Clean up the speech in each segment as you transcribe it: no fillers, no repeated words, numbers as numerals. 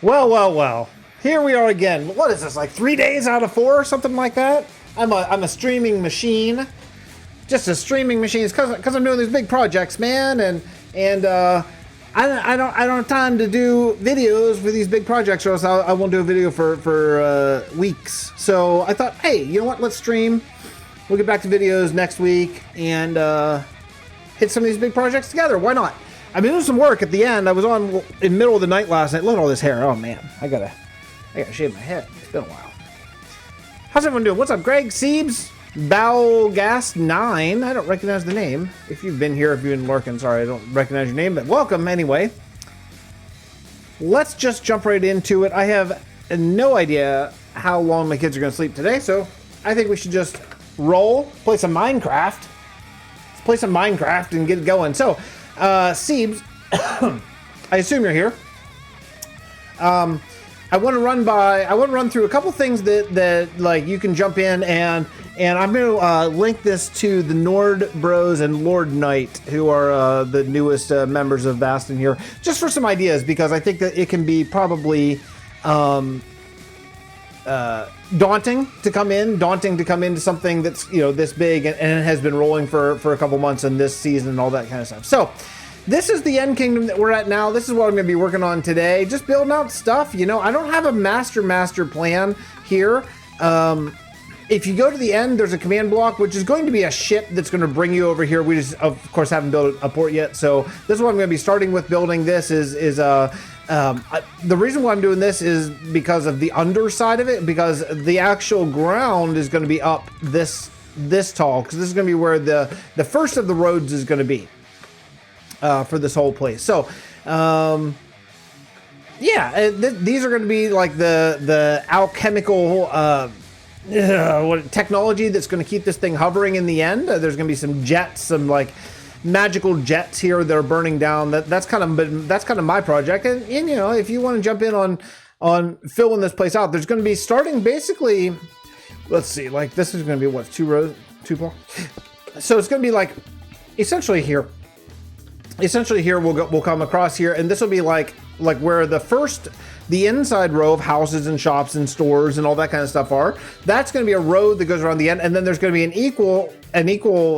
Well, well, well. Here we are again. What is this, like 3 days out of 4 or something like that? I'm a streaming machine. Just a streaming machine. It's because I'm doing these big projects, man, and I don't have time to do videos for these big projects, or else I won't do a video for weeks. So I thought, hey, you know what? Let's stream. We'll get back to videos next week and hit some of these big projects together. Why not? I've been doing some work at the end. I was on in the middle of the night last night. Look at all this hair. Oh man, I gotta shave my head. It's been a while. How's everyone doing? What's up, Greg? Siebes? Balgast9. I don't recognize the name. If you've been here, if you've been lurking, sorry, I don't recognize your name, but welcome anyway. Let's just jump right into it. I have no idea how long my kids are going to sleep today, so I think we should just roll, play some Minecraft. Let's play some Minecraft and get it going. So, Siebes, I assume you're here. I want to run through a couple things that like you can jump in and I'm going to link this to the Nord Bros and Lord Knight, who are the newest members of Vasten here, just for some ideas, because I think that it can be probably daunting to come into something that's, you know, this big and it has been rolling for a couple months in this season and all that kind of stuff. So this is the end kingdom that we're at now. This is what I'm going to be working on today. Just building out stuff. You know, I don't have a master plan here. If you go to the end, there's a command block, which is going to be a ship that's going to bring you over here. We just, of course, haven't built a port yet. So this is what I'm going to be starting with building. This is the reason why I'm doing this is because of the underside of it, because the actual ground is going to be up this tall, because this is going to be where the first of the roads is going to be. For this whole place. So, yeah, these are going to be like the alchemical technology that's going to keep this thing hovering in the end. There's going to be some jets, some like magical jets here that are burning down. That's kind of my project. And you know, if you want to jump in on filling this place out, there's going to be starting basically. Let's see, like this is going to be what, 2 rows, 2 blocks. So it's going to be like essentially here. Essentially here we'll come across here, and this will be like where the inside row of houses and shops and stores and all that kind of stuff are. That's going to be a road that goes around the end, and then there's going to be an equal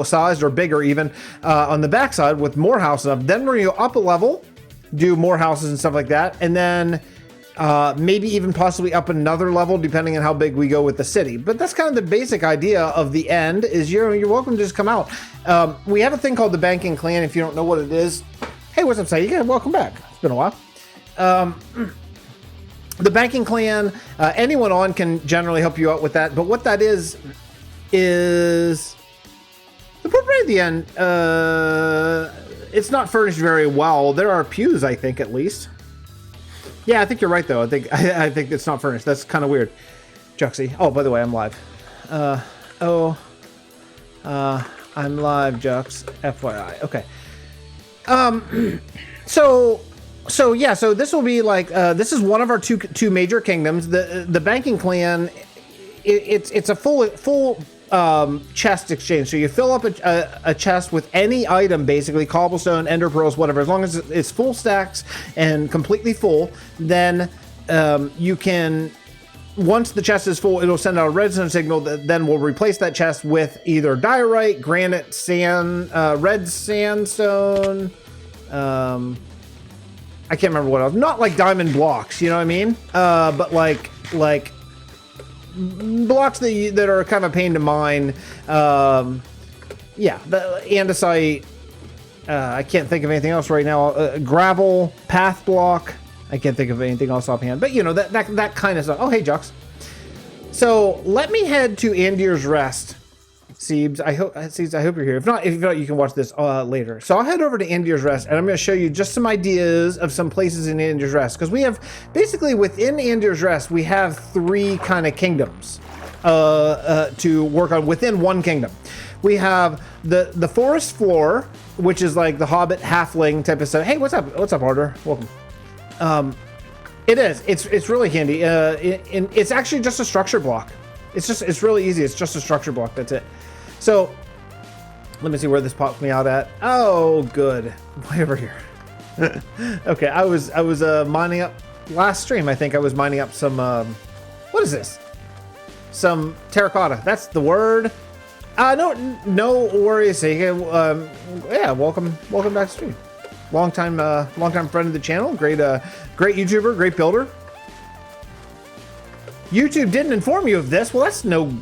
sized or bigger even on the backside with more houses up. Then we're going to go up a level, do more houses and stuff like that, and then maybe even possibly up another level depending on how big we go with the city. But that's kind of the basic idea of the end. Is you're welcome to just come out. We have a thing called the Banking Clan. If you don't know what it is, hey, what's up, Say? Yeah, welcome back. It's been a while. The Banking Clan, anyone on can generally help you out with that. But what that is the port right at the end. It's not furnished very well. There are pews, I think, at least. Yeah, I think you're right, though. I think it's not furnished. That's kind of weird. Juxie. Oh, by the way, I'm live. I'm live, Jux. FYI. Okay. So yeah. So this will be like this is one of our two major kingdoms. The Banking Clan. It's a full chest exchange. So you fill up a chest with any item, basically cobblestone, ender pearls, whatever. As long as it's full stacks and completely full, then you can. Once the chest is full, it'll send out a redstone signal that then will replace that chest with either diorite, granite, sand, red sandstone. I can't remember what else. Not like diamond blocks, you know what I mean? But like blocks that are kind of a pain to mine. Yeah, the andesite. I can't think of anything else right now. Gravel, path block. I can't think of anything else offhand. But you know that kind of stuff. Oh, hey, Jux. So let me head to Andir's Rest. Siebes, I hope you're here. If not, you can watch this later. So I'll head over to Andir's Rest, and I'm going to show you just some ideas of some places in Andir's Rest, because we have basically within Andir's Rest we have 3 kind of kingdoms to work on within one kingdom. We have the forest floor, which is like the Hobbit halfling type of stuff. Hey, what's up? What's up, Arter? Welcome. It is. It's really handy. It's actually just a structure block. It's really easy. It's just a structure block. That's it. So let me see where this pops me out at. Oh, good. Way over here. Okay, I was mining up last stream, I think I was mining up some, what is this? Some terracotta. That's the word. No worries. Yeah, welcome back to stream. Long time friend of the channel. Great YouTuber, great builder. YouTube didn't inform you of this. Well, that's no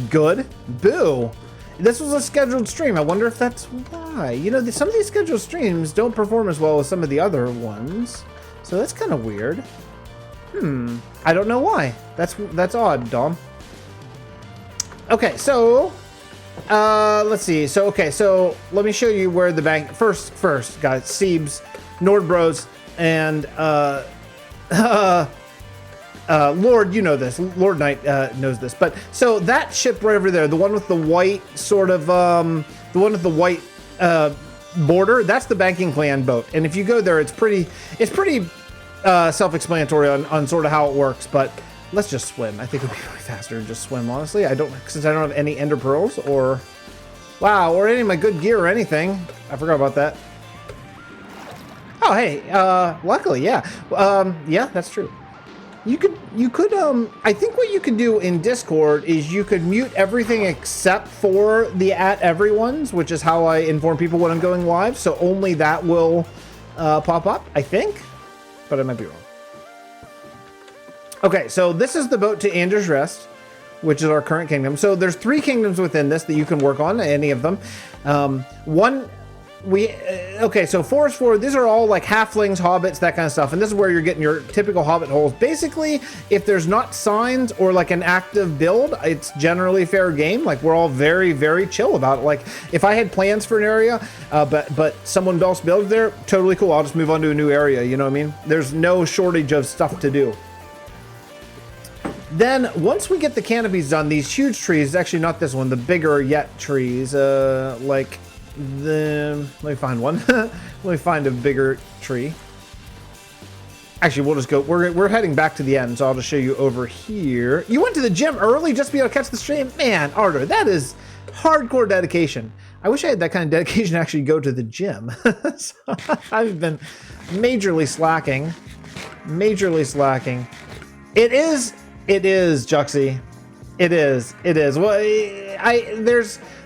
good. Boo. This was a scheduled stream. I wonder if that's why. You know, some of these scheduled streams don't perform as well as some of the other ones. So that's kind of weird. I don't know why. That's odd, Dom. Okay, so let's see. So let me show you where the bank first, guys. Siebes, Nordbros, and Lord, you know this. Lord Knight knows this. But so that ship right over there, the one with the white sort of the one with the white border, that's the banking clan boat. And if you go there, it's pretty self-explanatory on sort of how it works. But let's just swim. I think it would be really faster to just swim, honestly. Since I don't have any ender pearls or any of my good gear or anything. I forgot about that. Oh, hey, luckily, yeah. Yeah, that's true. You could, I think what you could do in Discord is you could mute everything except for the @everyone's, which is how I inform people when I'm going live. So only that will pop up, I think, but I might be wrong. Okay, so this is the boat to Anders Rest, which is our current kingdom. So there's 3 kingdoms within this that you can work on, any of them. Okay, so Forest 4, these are all like halflings, hobbits, that kind of stuff. And this is where you're getting your typical hobbit holes. Basically, if there's not signs or like an active build, it's generally fair game. Like we're all very, very chill about it. Like if I had plans for an area, but someone else builds there, totally cool. I'll just move on to a new area. You know what I mean? There's no shortage of stuff to do. Then once we get the canopies done, these huge trees, actually not this one, the bigger yet trees, like let me find one. Let me find a bigger tree. Actually, we'll just go. We're heading back to the end, so I'll just show you over here. You went to the gym early just to be able to catch the stream? Man, Arthur, that is hardcore dedication. I wish I had that kind of dedication to actually go to the gym. So I've been majorly slacking. It is, Juxie. It is. Well,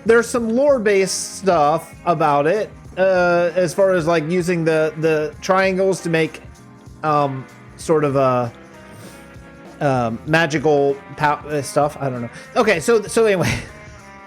there's some lore-based stuff about it, as far as like using the triangles to make sort of a magical stuff. I don't know. Okay, so anyway,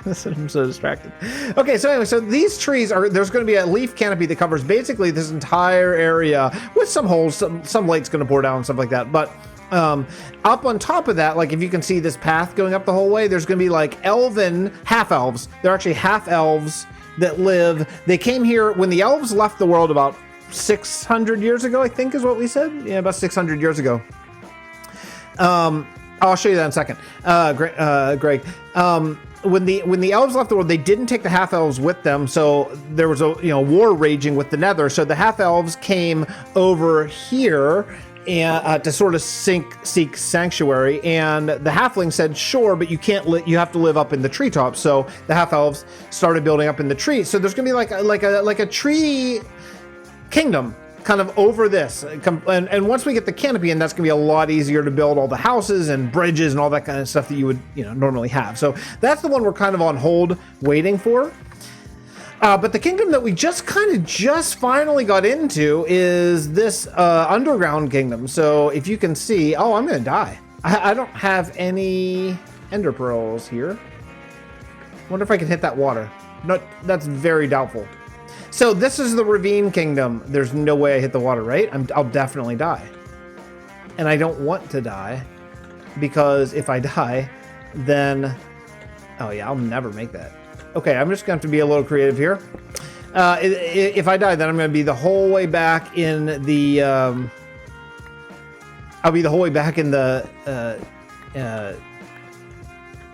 I'm so distracted. Okay, so anyway, so these trees there's going to be a leaf canopy that covers basically this entire area with some holes. Some light's going to pour down and stuff like that, but. Up on top of that, like if you can see this path going up the whole way, there's going to be like half elves. They're actually half elves that live. They came here when the elves left the world about 600 years ago, I think is what we said. Yeah, about 600 years ago. I'll show you that in a second. Greg. When the elves left the world, they didn't take the half elves with them, so there was a war raging with the Nether. So the half elves came over here and to sort of seek sanctuary, and the halfling said, sure, but you can't you have to live up in the treetops. So the half elves started building up in the trees. So there's gonna be like a tree kingdom kind of over this, and once we get the canopy in, that's gonna be a lot easier to build all the houses and bridges and all that kind of stuff that you would normally have. So that's the one we're kind of on hold waiting for. But the kingdom that we just finally got into is this underground kingdom. So if you can see, oh, I'm gonna die. I don't have any ender pearls here. Wonder if I can hit that water. No, that's very doubtful. So this is the ravine kingdom. There's no way I hit the water, right? I'll definitely die. And I don't want to die, because if I die, then, oh yeah, I'll never make that. Okay, I'm just going to have to be a little creative here. If I die, then I'm going to be the whole way back in the... I'll be the whole way back in the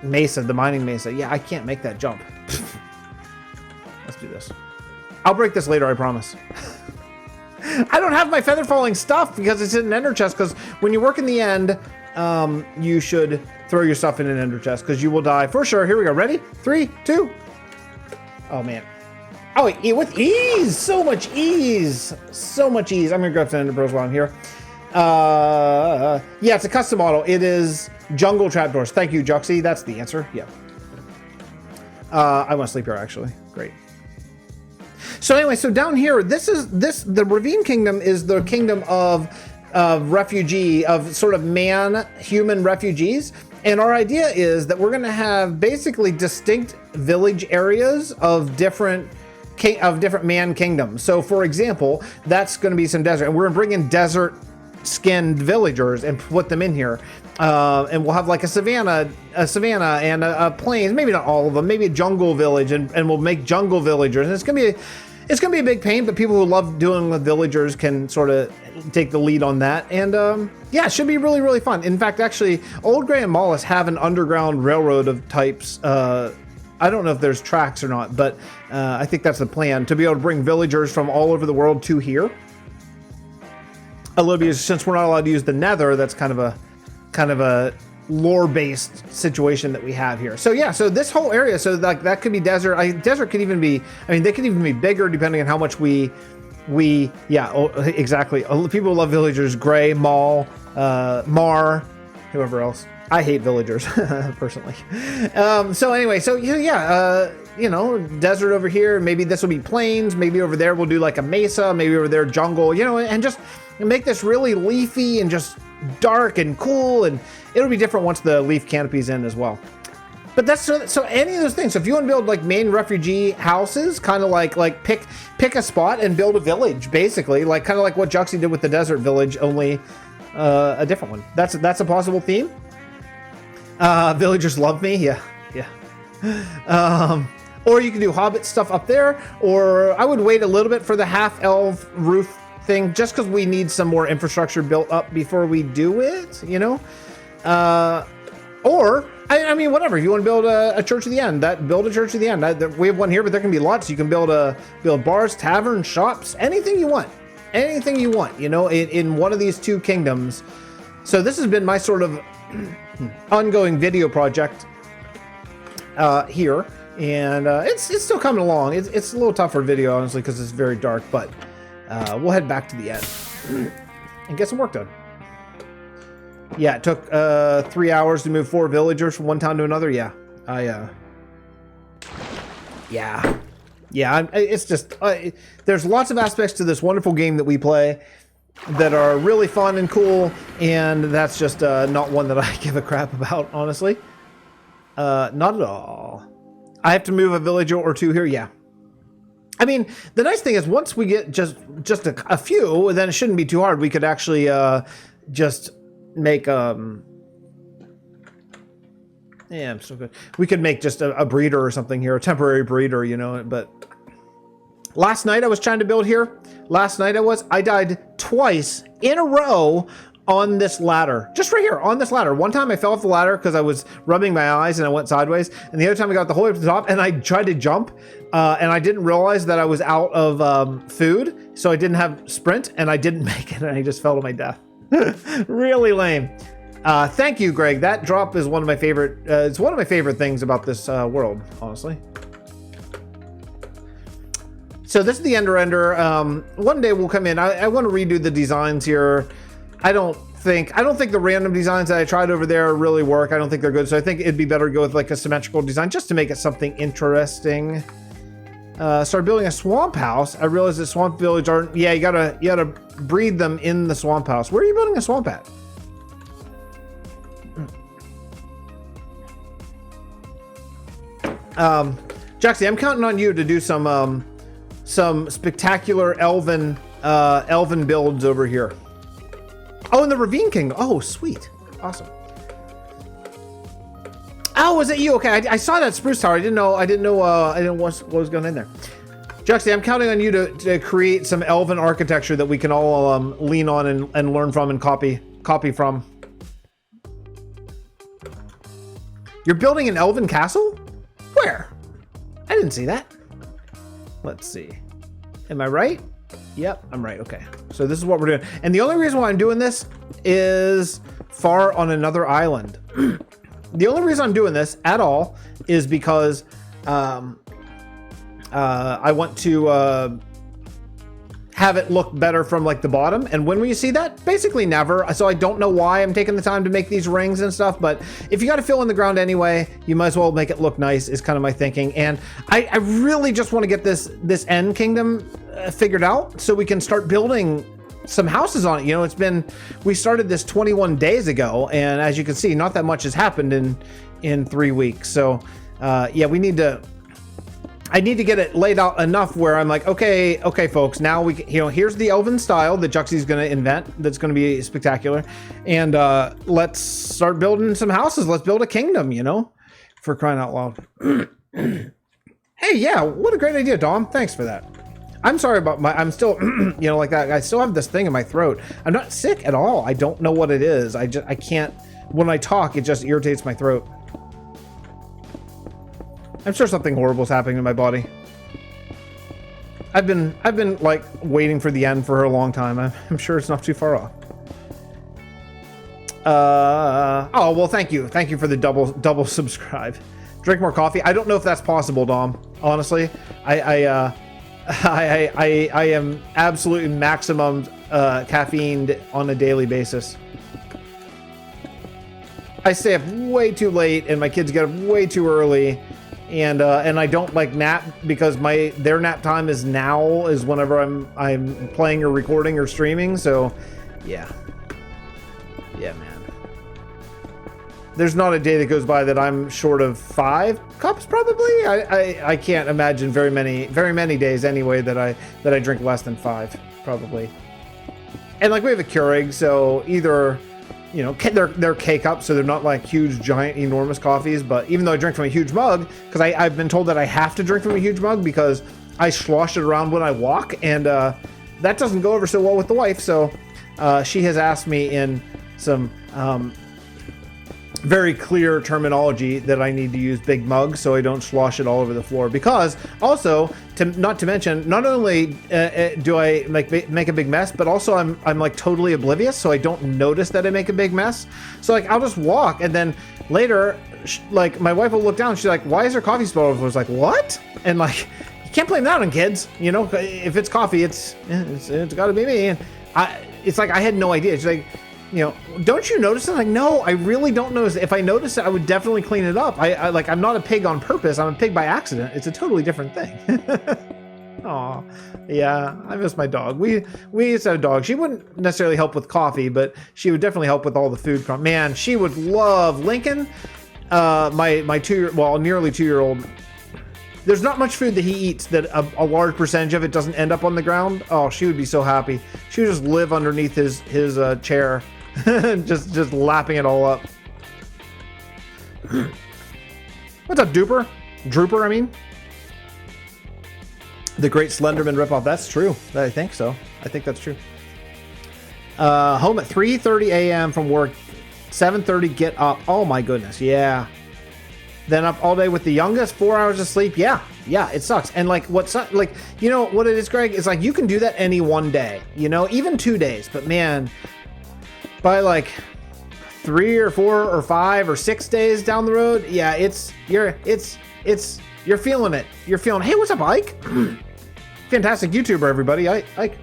mesa, the mining mesa. Yeah, I can't make that jump. Let's do this. I'll break this later, I promise. I don't have my feather falling stuff because it's in an ender chest, because when you work in the end, you should throw your stuff in an ender chest, because you will die for sure. Here we go. Ready? 3, 2... Oh, man. Oh, with ease. So much ease. I'm going to grab some ender pearls while I'm here. Yeah, it's a custom model. It is jungle trapdoors. Thank you, Juxie. That's the answer. Yeah. I want to sleep here, actually. Great. So anyway, so down here, the Ravine Kingdom is the kingdom of refugee, of sort of human refugees. And our idea is that we're going to have basically distinct village areas of different man kingdoms. So for example, that's going to be some desert, and we're going to bring in desert skinned villagers and put them in here. And we'll have like a savannah and a plains, maybe not all of them, maybe a jungle village, and we'll make jungle villagers. And it's going to be a big pain, but people who love doing with villagers can sort of take the lead on that. And yeah, it should be really, really fun. In fact, actually, Old Grey and Mollis have an underground railroad of types. I don't know if there's tracks or not, but I think that's the plan, to be able to bring villagers from all over the world to here. A little bit, since we're not allowed to use the Nether, that's kind of a lore-based situation that we have here. So yeah, so this whole area, so like that could be desert. Desert could even be, I mean, they could even be bigger depending on how much yeah, exactly. People who love villagers, Gray, Maul, Mar, whoever else. I hate villagers personally. So anyway, so yeah, you know, desert over here. Maybe this will be plains. Maybe over there we'll do like a mesa. Maybe over there jungle. You know, and just make this really leafy and just dark and cool. And it'll be different once the leaf canopy's in as well. But that's so any of those things. So if you want to build like main refugee houses, kind of like pick a spot and build a village, basically, like kind of like what Juxie did with the desert village, only a different one. That's a possible theme. Villagers love me. Yeah. Or you can do Hobbit stuff up there, or I would wait a little bit for the half-elf roof thing, just because we need some more infrastructure built up before we do it, you know? Or, I mean, whatever. If you want to build a Church of the End, build a Church of the End. We have one here, but there can be lots. You can build bars, taverns, shops, anything you want. Anything you want, you know, in one of these two kingdoms. So this has been my sort of ongoing video project here, and it's still coming along. It's a little tougher video, honestly, because it's very dark, but we'll head back to the end and get some work done. Yeah, it took 3 hours to move 4 villagers from one town to another. Yeah, it's just there's lots of aspects to this wonderful game that we play that are really fun and cool, and that's just not one that I give a crap about, honestly. Not at all. I have to move a villager or two here. Yeah. I mean, the nice thing is once we get just a few, then it shouldn't be too hard. We could actually just make yeah, I'm still good. We could make just a breeder or something here, a temporary breeder, you know. But last night I was trying to build here. I died twice in a row on this ladder, just right here on this ladder. One time I fell off the ladder because I was rubbing my eyes and I went sideways, and the other time I got the whole way up to the top and I tried to jump and I didn't realize that I was out of food, so I didn't have sprint and I didn't make it, and I just fell to my death. Really lame. Thank you, Greg. That drop is one of my favorite. It's one of my favorite things about this world, honestly. So this is the Ender. One day we'll come in. I want to redo the designs here. I don't think the random designs that I tried over there really work. I don't think they're good. So I think it'd be better to go with like a symmetrical design just to make it something interesting. Start building a swamp house. I realize that swamp village aren't. Yeah, you gotta breed them in the swamp house. Where are you building a swamp at? Jaxie, I'm counting on you to do some spectacular elven builds over here. Oh, in the Ravine Kingdom. Oh, sweet. Awesome. Oh, was it you? Okay, I saw that spruce tower. I didn't know what was going in there. Juxie, I'm counting on you to create some elven architecture that we can all lean on and learn from and copy from. You're building an elven castle? Where? I didn't see that. Let's see. Am I right? Yep, I'm right. Okay. So this is what we're doing. And the only reason why I'm doing this is far on another island. The only reason I'm doing this at all is because I want to have it look better from like the bottom. And when will you see that? Basically never. So I don't know why I'm taking the time to make these rings and stuff, but if you got to fill in the ground anyway, you might as well make it look nice is kind of my thinking. And I really just want to get this end kingdom figured out so we can start building some houses on it. You know, we started this 21 days ago, and as you can see, not that much has happened in 3 weeks. So yeah, I need to get it laid out enough where I'm like, okay, folks, now here's the elven style that Juxie's going to invent. That's going to be spectacular. And let's start building some houses. Let's build a kingdom, you know, for crying out loud. Hey, yeah, what a great idea, Dom. Thanks for that. I'm sorry about I'm still, you know, like that. I still have this thing in my throat. I'm not sick at all. I don't know what it is. I can't, when I talk, it just irritates my throat. I'm sure something horrible is happening to my body. I've been like waiting for the end for a long time. I'm sure it's not too far off. Oh, well, thank you for the double subscribe. Drink more coffee. I don't know if that's possible, Dom. Honestly, I am absolutely maximum caffeined on a daily basis. I stay up way too late, and my kids get up way too early. And I don't like nap because their nap time is whenever I'm playing or recording or streaming. So yeah, man. There's not a day that goes by that I'm short of 5 cups. Probably I can't imagine very many days anyway that I drink less than 5 probably. And like we have a Keurig, so either, you know, they're K-cups, so they're not like huge, giant, enormous coffees. But even though I drink from a huge mug, because I've been told that I have to drink from a huge mug because I slosh it around when I walk, and that doesn't go over so well with the wife. So she has asked me in some very clear terminology that I need to use big mugs so I don't slosh it all over the floor. Because also, not to mention, not only do I make a big mess, but also I'm like totally oblivious, so I don't notice that I make a big mess. So like I'll just walk, and then later, like my wife will look down, and she's like, "Why is there coffee spilled over?" I was like, "What?" And like, you can't blame that on kids, you know. If it's coffee, it's got to be me. And it's like I had no idea. She's like, you know, don't you notice it? Like, no, I really don't notice it. If I notice it, I would definitely clean it up. I'm not a pig on purpose. I'm a pig by accident. It's a totally different thing. Aw, yeah, I miss my dog. We used to have a dog. She wouldn't necessarily help with coffee, but she would definitely help with all the food. Man, she would love Lincoln, my nearly 2-year-old. There's not much food that he eats that a large percentage of it doesn't end up on the ground. Oh, she would be so happy. She would just live underneath his chair. just lapping it all up. What's up, Drooper, I mean. The Great Slenderman ripoff. That's true. I think so. I think that's true. Home at 3:30 a.m. from work. 7:30 get up. Oh my goodness. Yeah. Then up all day with the youngest. 4 hours of sleep. Yeah, it sucks. And like like, you know what it is, Greg? It's like you can do that any one day, you know, even 2 days. But man, by like 3 or 4 or 5 or 6 days down the road, yeah, you're feeling it. You're feeling, hey, what's up, Ike? Fantastic YouTuber, everybody. Ike.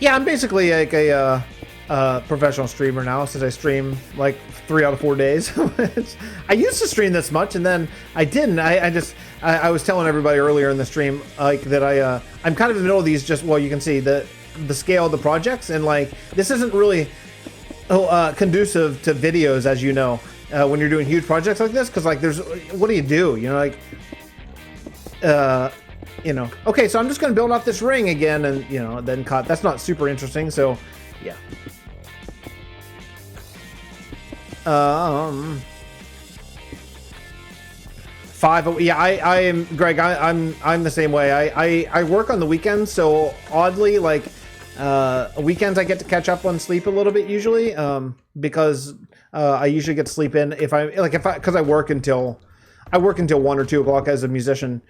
Yeah, I'm basically like a professional streamer now, since I stream like 3 out of 4 days. I used to stream this much, and then I didn't. I was telling everybody earlier in the stream, like, that I'm kind of in the middle of these. Just, well, you can see the scale of the projects, and like this isn't really conducive to videos, as you know, when you're doing huge projects like this, because like what do? You know, like you know, okay, so I'm just going to build off this ring again, and, you know, then cut. That's not super interesting, so, yeah. Yeah, I am, Greg, I'm the same way. I work on the weekends, so oddly, like, weekends I get to catch up on sleep a little bit usually, because I usually get to sleep in because I work until 1 or 2 o'clock as a musician.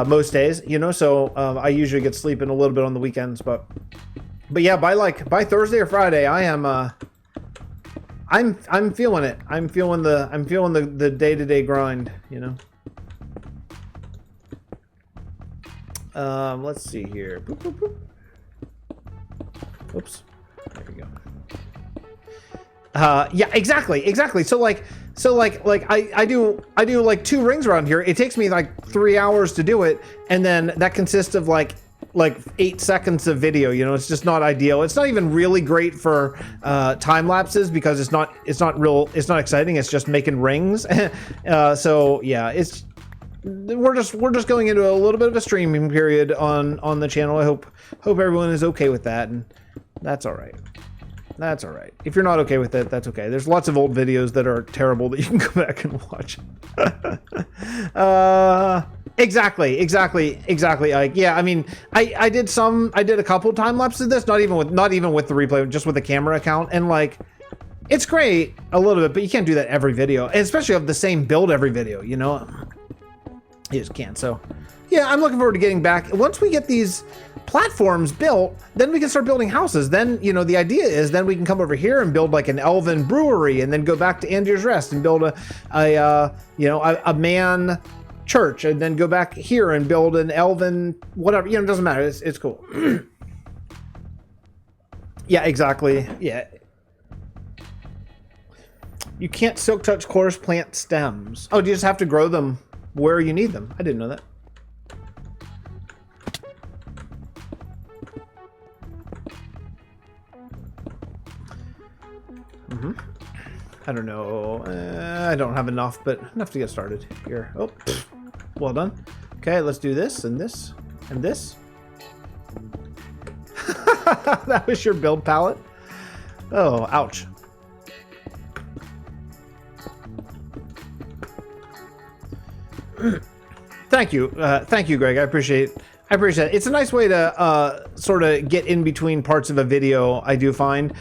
Most days, you know, so I usually get sleeping a little bit on the weekends, but yeah, by Thursday or Friday, I am I'm feeling it. I'm feeling the day-to-day grind, you know. Let's see here. Boop, boop, boop. Oops. There we go. Yeah, exactly. So like I do like 2 rings around here. It takes me like 3 hours to do it, and then that consists of like 8 seconds of video. You know, it's just not ideal. It's not even really great for time lapses because it's not exciting. It's just making rings. So yeah, we're just going into a little bit of a streaming period on the channel. I hope everyone is okay with that, and that's all right. That's all right. If you're not okay with it, that's okay. There's lots of old videos that are terrible that you can go back and watch. Exactly. Like, yeah, I mean, I did a couple time lapses of this, not even with the replay, just with the camera account, and like, it's great a little bit, but you can't do that every video, and especially of the same build every video, you know? You just can't. So yeah, I'm looking forward to getting back. Once we get these platforms built, then we can start building houses. Then, you know, the idea is then we can come over here and build like an elven brewery, and then go back to Andier's Rest and build a man church, and then go back here and build an elven whatever. You know, it doesn't matter. It's cool. Yeah, exactly. Yeah. You can't silk touch chorus plant stems. Oh, do you just have to grow them where you need them? I didn't know that. I don't know. I don't have enough, but enough to get started here. Oh, well done. Okay, let's do this and this and this. That was your build palette. Oh, ouch. Thank you, Greg. I appreciate it. It's a nice way to sort of get in between parts of a video, I do find,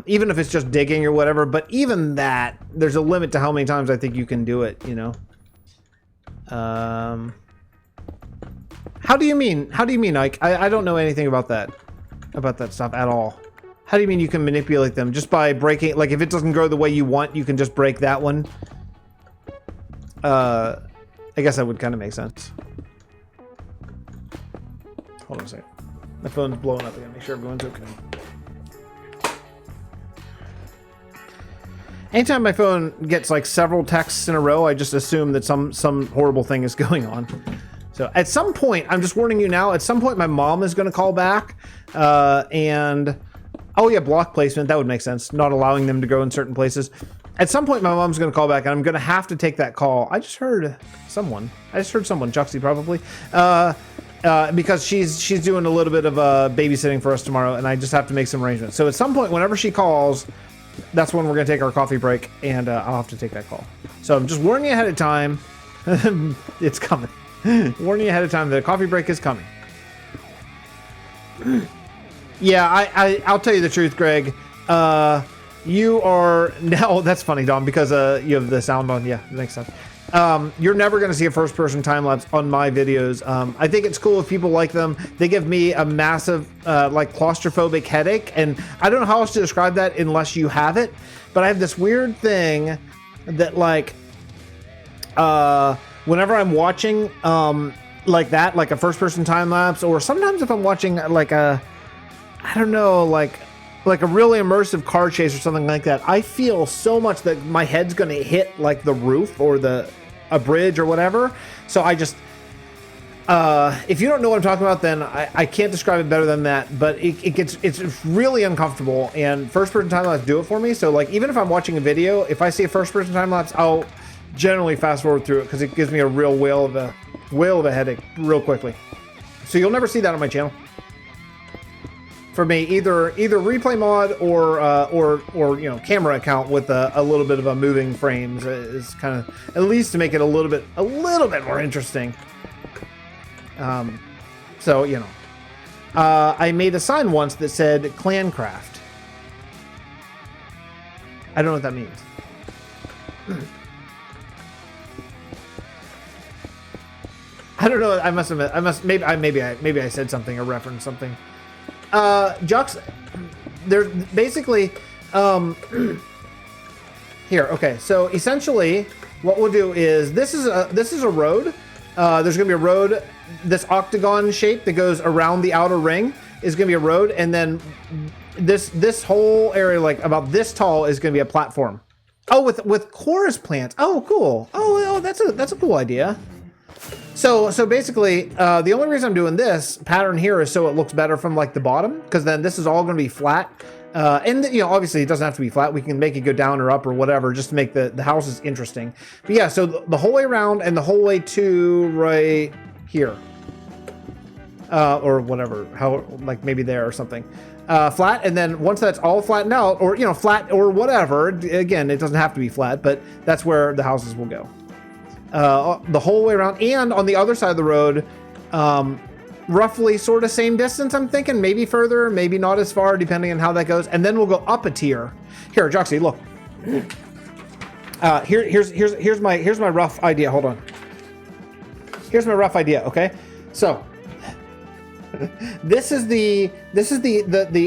even if it's just digging or whatever. But even that, there's a limit to how many times I think you can do it, you know. How do you mean, Ike? I don't know anything about that stuff at all. How do you mean you can manipulate them? Just by breaking, like if it doesn't grow the way you want, you can just break that one? I guess that would kind of make sense. Hold on a second. My phone's blowing up again. Make sure everyone's okay. Anytime my phone gets like several texts in a row, I just assume that some horrible thing is going on. So at some point, I'm just warning you now, at some point my mom is going to call back, and oh yeah, block placement, that would make sense. Not allowing them to go in certain places. At some point my mom's going to call back, and I'm going to have to take that call. I just heard someone, Juxie probably. Because she's doing a little bit of babysitting for us tomorrow, and I just have to make some arrangements. So at some point, whenever she calls, that's when we're going to take our coffee break, and I'll have to take that call. So I'm just warning you ahead of time. It's coming. Warning you ahead of time that a coffee break is coming. Yeah, I'll tell you the truth, Greg. You are now. That's funny, Dom, because you have the sound on. Yeah, that makes sense. You're never going to see a first-person time-lapse on my videos. I think it's cool if people like them. They give me a massive, like, claustrophobic headache, and I don't know how else to describe that unless you have it, but I have this weird thing that, like, whenever I'm watching, like that, like a first-person time-lapse, or sometimes if I'm watching, like, I don't know, like a really immersive car chase or something like that, I feel so much that my head's going to hit like the roof or a bridge or whatever. So I just, if you don't know what I'm talking about, then I can't describe it better than that, but it's really uncomfortable, and first person time lapse do it for me. So like, even if I'm watching a video, if I see a first person time lapse, I'll generally fast forward through it because it gives me a real whale of a headache real quickly. So you'll never see that on my channel. For me, either replay mod or you know, camera account with a little bit of a moving frames is kind of, at least to make it a little bit more interesting. So you know, I made a sign once that said Clancraft. I don't know what that means. I don't know. Maybe I said something or referenced something. Jux, there's basically, Here, okay. So essentially, what we'll do is this is a road. There's gonna be a road. This octagon shape that goes around the outer ring is gonna be a road, and then this whole area, like about this tall, is gonna be a platform. Oh, with chorus plants. Oh, cool. Oh, that's a cool idea. So basically, the only reason I'm doing this pattern here is so it looks better from like the bottom, because then this is all going to be flat. And you know, obviously it doesn't have to be flat. We can make it go down or up or whatever, just to make the houses interesting. But yeah, so the whole way around and the whole way to right here, or whatever, how, like maybe there or something. Flat, and then once that's all flattened out, or you know, flat or whatever. Again, it doesn't have to be flat, but that's where the houses will go. The whole way around, and on the other side of the road, roughly sort of same distance, I'm thinking, maybe further, maybe not as far, depending on how that goes. And then we'll go up a tier. Here, Joxy, look. Here's my rough idea. Hold on. Here's my rough idea. Okay, so this is the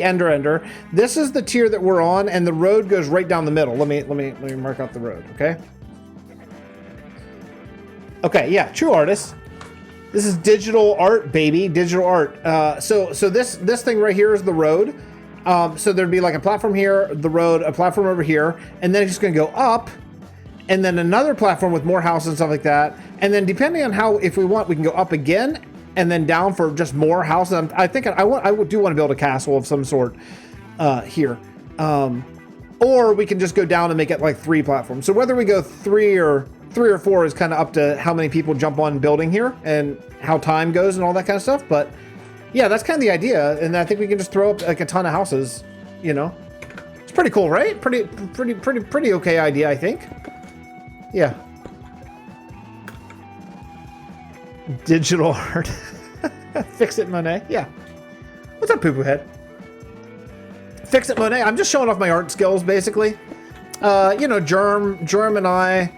ender. This is the tier that we're on, and the road goes right down the middle. Let me mark out the road. Okay, yeah, true artist. This is digital art, baby, digital art. So this thing right here is the road. So there'd be like a platform here, the road, a platform over here, and then it's just gonna go up, and then another platform with more houses and stuff like that. And then depending on how, if we want, we can go up again and then down for just more houses. I think I do want to build a castle of some sort here. Or we can just go down and make it like 3 platforms. So whether we go 3 or 4 is kind of up to how many people jump on building here and how time goes and all that kind of stuff. But yeah, that's kind of the idea. And I think we can just throw up like a ton of houses, you know. It's pretty cool, right? Pretty okay idea, I think. Yeah. Digital art. Fixxitt Monet. Yeah. What's up, poo-poo head? Fixxitt Monet. I'm just showing off my art skills, basically. You know, Germ and I,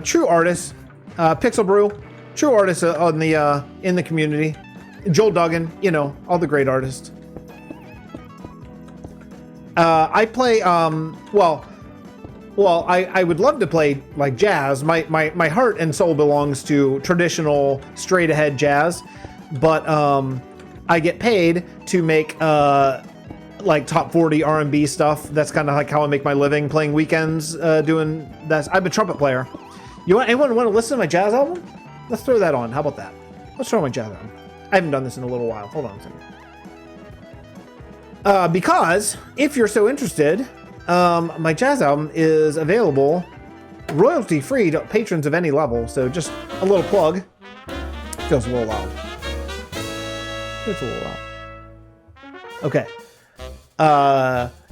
true artists. Pixel Brew, true artists on the in the community. Joel Duggan, you know, all the great artists. I play well, I would love to play like jazz. My heart and soul belongs to traditional straight ahead jazz, but I get paid to make like top 40 R&B stuff. That's kind of like how I make my living, playing weekends, doing that. I'm a trumpet player. Anyone want to listen to my jazz album? Let's throw that on. How about that? Let's throw my jazz album. I haven't done this in a little while. Hold on a second. Because if you're so interested, my jazz album is available royalty free to patrons of any level. So just a little plug. Feels a little loud. It's a little loud. Okay.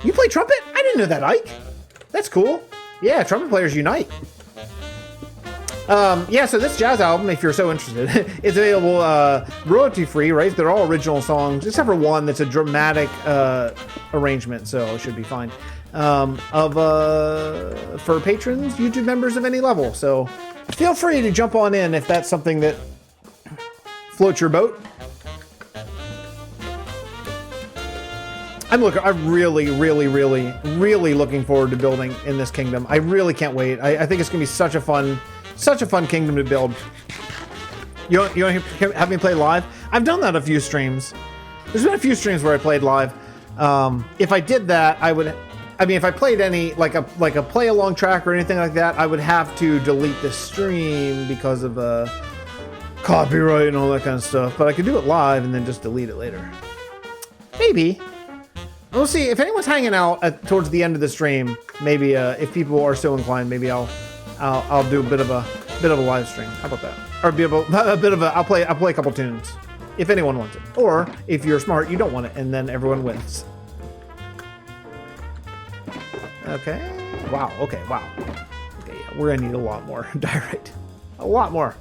You play trumpet? I didn't know that, Ike. That's cool. Yeah, trumpet players unite. Yeah, so this jazz album, if you're so interested, is available royalty free, right? They're all original songs, except for one that's a dramatic arrangement, so it should be fine. For patrons, YouTube members of any level. So feel free to jump on in if that's something that floats your boat. I'm really looking forward to building in this kingdom. I really can't wait. I think it's gonna be such a fun kingdom to build. You want to have me play live? I've done that a few streams. There's been a few streams where I played live. If I did that, if I played any like a play along track or anything like that, I would have to delete the stream because of copyright and all that kind of stuff. But I could do it live and then just delete it later. Maybe. We'll see if anyone's hanging out towards the end of the stream. Maybe if people are so inclined, maybe I'll do a bit of a live stream. How about that? Or I'll play a couple tunes if anyone wants it. Or if you're smart, you don't want it, and then everyone wins. Okay. Wow. Okay. Wow. Okay. Yeah, we're gonna need a lot more diorite. A lot more.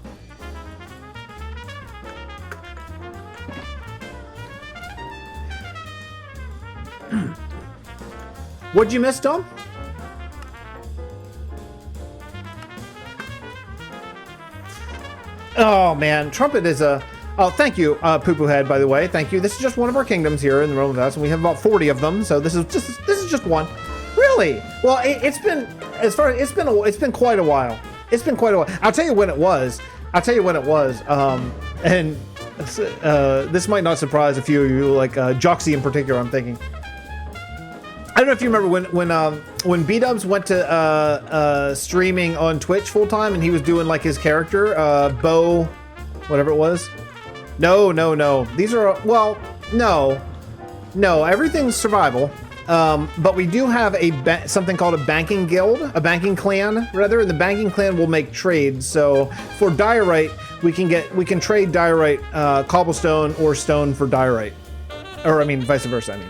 What'd you miss, Tom? Oh man, trumpet is a. Oh, thank you, Poo-Poo Head. By the way, thank you. This is just one of our kingdoms here in the Realm of Vasten. We have about 40 of them, so this is just one. Really? Well, it's been quite a while. It's been quite a while. I'll tell you when it was. And this might not surprise a few of you, like Joxy in particular. I'm thinking. I don't know if you remember when B-Dubs went to streaming on Twitch full time, and he was doing like his character, Bo, whatever it was. No. These are no. Everything's survival. But we do have something called a banking guild, a banking clan rather, and the banking clan will make trades. So for diorite, we can trade diorite, cobblestone or stone for diorite, or I mean vice versa. I mean,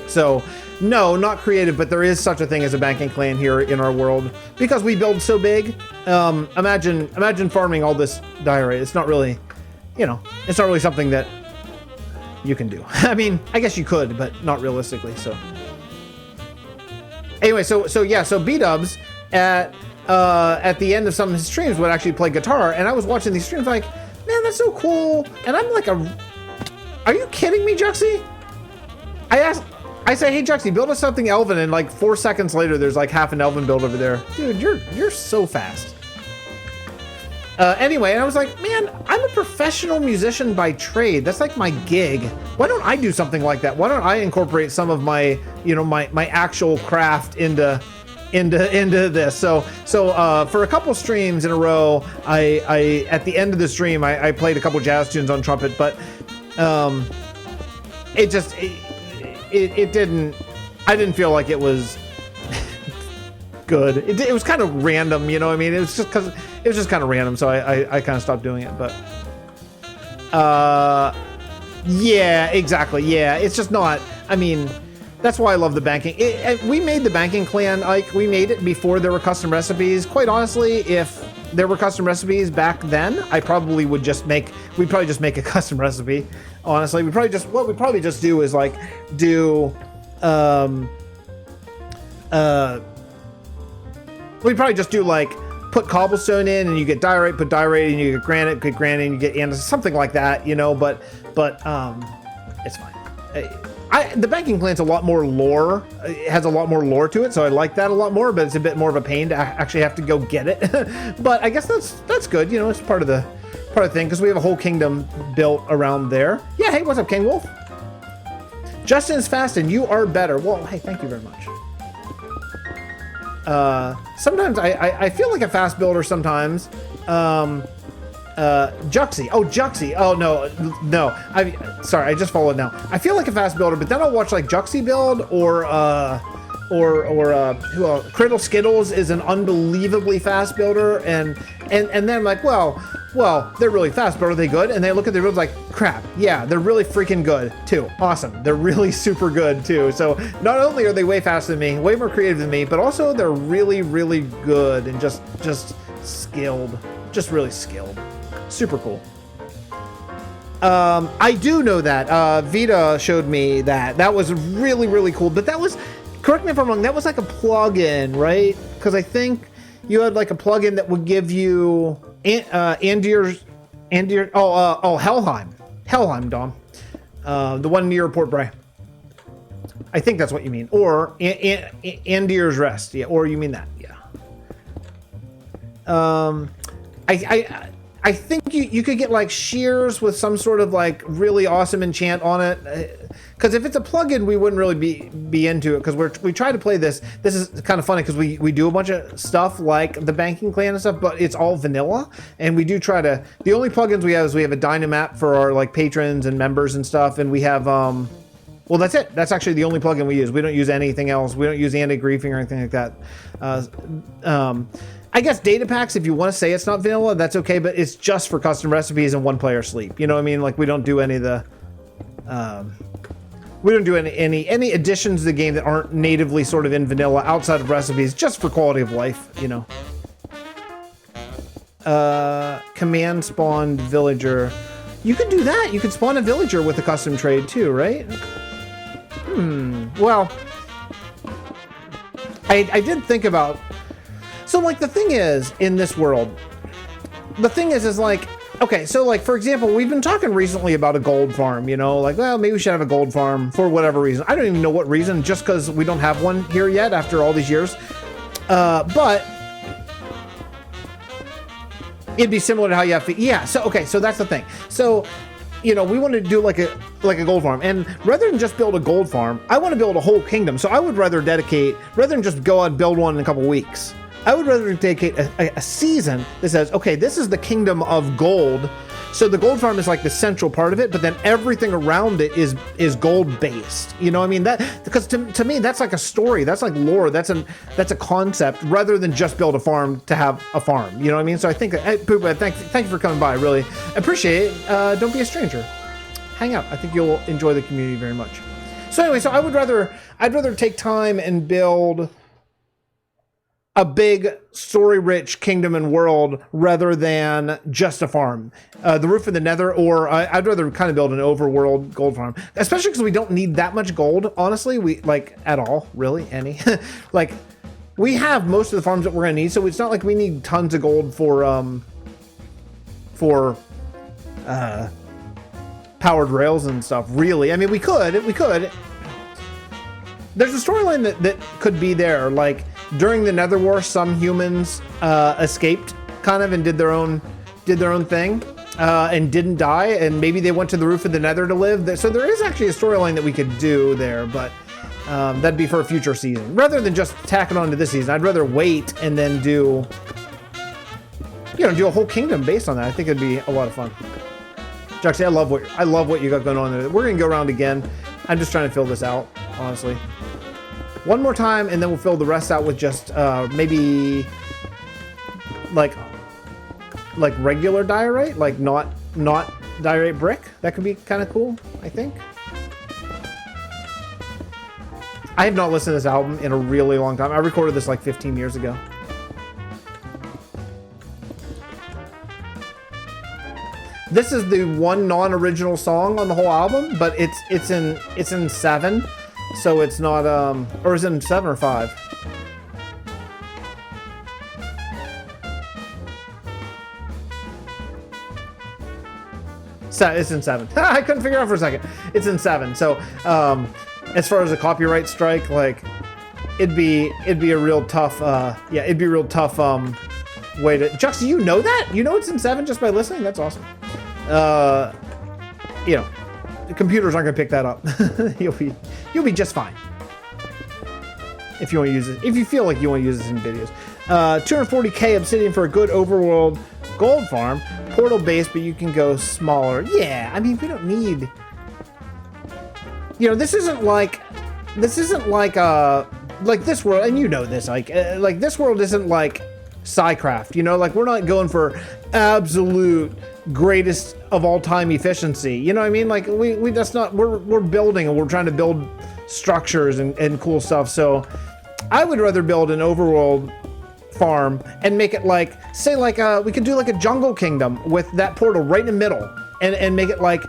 so no, not creative, but there is such a thing as a banking clan here in our world because we build so big. Imagine farming all this diorite. It's not really, it's not really something that you can do. I mean, I guess you could, but not realistically. So anyway, so B-Dubs at the end of some of his streams would actually play guitar, and I was watching these streams like, man, that's so cool. And I'm like, are you kidding me, Juxie? I say, hey, Juxie, build us something elven, and like 4 seconds later, there's like half an elven build over there. Dude, you're so fast. Anyway, and I was like, man, I'm a professional musician by trade. That's like my gig. Why don't I do something like that? Why don't I incorporate some of my, my actual craft into this? So for a couple streams in a row, I at the end of the stream, I played a couple jazz tunes on trumpet, but it didn't. I didn't feel like it was good. It was kind of random, you know what I mean? It was just kind of random, so I kind of stopped doing it. But yeah, exactly. Yeah, it's just not. I mean, that's why I love the banking. We made the banking clan, like we made it before there were custom recipes. Quite honestly, if there were custom recipes back then, we'd probably just make a custom recipe. Honestly, what we'd probably just do is like we'd probably just do like put cobblestone in and you get diorite, put diorite and you get granite, and you get andesite, something like that, but it's fine. The banking clan's a lot more lore. It has a lot more lore to it, so I like that a lot more, but it's a bit more of a pain to actually have to go get it. But I guess that's good, it's part of the thing, because we have a whole kingdom built around there. Yeah, hey, what's up, King Wolf? Justin is fast and you are better. Well, hey, thank you very much. Sometimes I feel like a fast builder sometimes. Juxie. Oh, Juxie. Oh, no. Sorry, I just followed now. I feel like a fast builder, but then I'll watch like Juxie build or who else? Criddle Skittles is an unbelievably fast builder, and then I'm like, well, they're really fast, but are they good? And they look at their builds like, crap, yeah, they're really freaking good too. Awesome. They're really super good too. So not only are they way faster than me, way more creative than me, but also they're really, really good and just skilled, just really skilled. Super cool. I do know that Vita showed me that was really, really cool, but that was, correct me if I'm wrong, that was like a plugin, right? Because I think you had like a plugin that would give you Helheim, Dom, the one near Port Bray. I think that's what you mean, or Andir's Rest, yeah, or you mean that, yeah. I think you could get like shears with some sort of like really awesome enchant on it. Because if it's a plugin, we wouldn't really be into it, because we try to play this. This is kind of funny because we do a bunch of stuff like the banking clan and stuff, but it's all vanilla. And we do try to. The only plugins we have is we have a Dynamap for our like patrons and members and stuff, and we have well, that's it. That's actually the only plugin we use. We don't use anything else. We don't use anti-griefing or anything like that. I guess data packs, if you want to say it's not vanilla, that's okay, but it's just for custom recipes and one player sleep. You know what I mean? Like we don't do any of the we don't do any additions to the game that aren't natively sort of in vanilla outside of recipes, just for quality of life, Command spawned villager. You could do that. You could spawn a villager with a custom trade too, right? Well, I did think about. So like the thing is in this world, is like okay, so like, for example, we've been talking recently about a gold farm, you know, like, well, maybe we should have a gold farm for whatever reason. I don't even know what reason, just because we don't have one here yet after all these years. But it'd be similar to how you have to, yeah. So, okay, so that's the thing. So, you know, we want to do like a gold farm, and rather than just build a gold farm, I want to build a whole kingdom. So I would rather rather than just go out and build one in a couple weeks, I would rather dedicate a season that says, okay, this is the kingdom of gold. So the gold farm is like the central part of it, but then everything around it is gold based. You know what I mean? That, because to me, that's like a story. That's like lore. That's a concept rather than just build a farm to have a farm. You know what I mean? So I think, Poopa, thank you for coming by. I really appreciate it. Don't be a stranger. Hang out. I think you'll enjoy the community very much. So anyway, so I'd rather take time and build a big story-rich kingdom and world rather than just a farm. The Roof of the Nether, or I'd rather kind of build an overworld gold farm, especially because we don't need that much gold, honestly. We like at all, really, any. Like, we have most of the farms that we're gonna need, so it's not like we need tons of gold for powered rails and stuff. Really, I mean, we could. There's a storyline that could be there, like, during the Nether War, some humans escaped, kind of, and did their own thing, and didn't die, and maybe they went to the Roof of the Nether to live. So there is actually a storyline that we could do there, but that'd be for a future season, rather than just tack it on to this season. I'd rather wait and then do a whole kingdom based on that. I think it'd be a lot of fun. Juxie, I love what you got going on there. We're gonna go around again. I'm just trying to fill this out, honestly. One more time, and then we'll fill the rest out with just maybe like regular diorite, like not diorite brick. That could be kind of cool, I think. I have not listened to this album in a really long time. I recorded this like 15 years ago. This is the one non-original song on the whole album, but it's in 7. So it's not, or is it in 7 or 5? It's in 7. I couldn't figure it out for a second. It's in 7. So, as far as a copyright strike, like, it'd be a real tough, it'd be a real tough, way to, Juxie, you know that? You know it's in 7 just by listening? That's awesome. You know, the computers aren't gonna pick that up. You'll be just fine. If you want to use it, if you feel like you want to use this in videos. 240k obsidian for a good overworld gold farm. Portal base, but you can go smaller. Yeah, I mean, we don't need, you know, this isn't like this world, and you know this, like this world isn't like Psycraft, you know, like we're not going for absolute greatest of all time efficiency, you know what I mean? Like we that's not, we're building, and we're trying to build structures and cool stuff. So I would rather build an overworld farm and make it like, say, like we could do like a jungle kingdom with that portal right in the middle, and make it like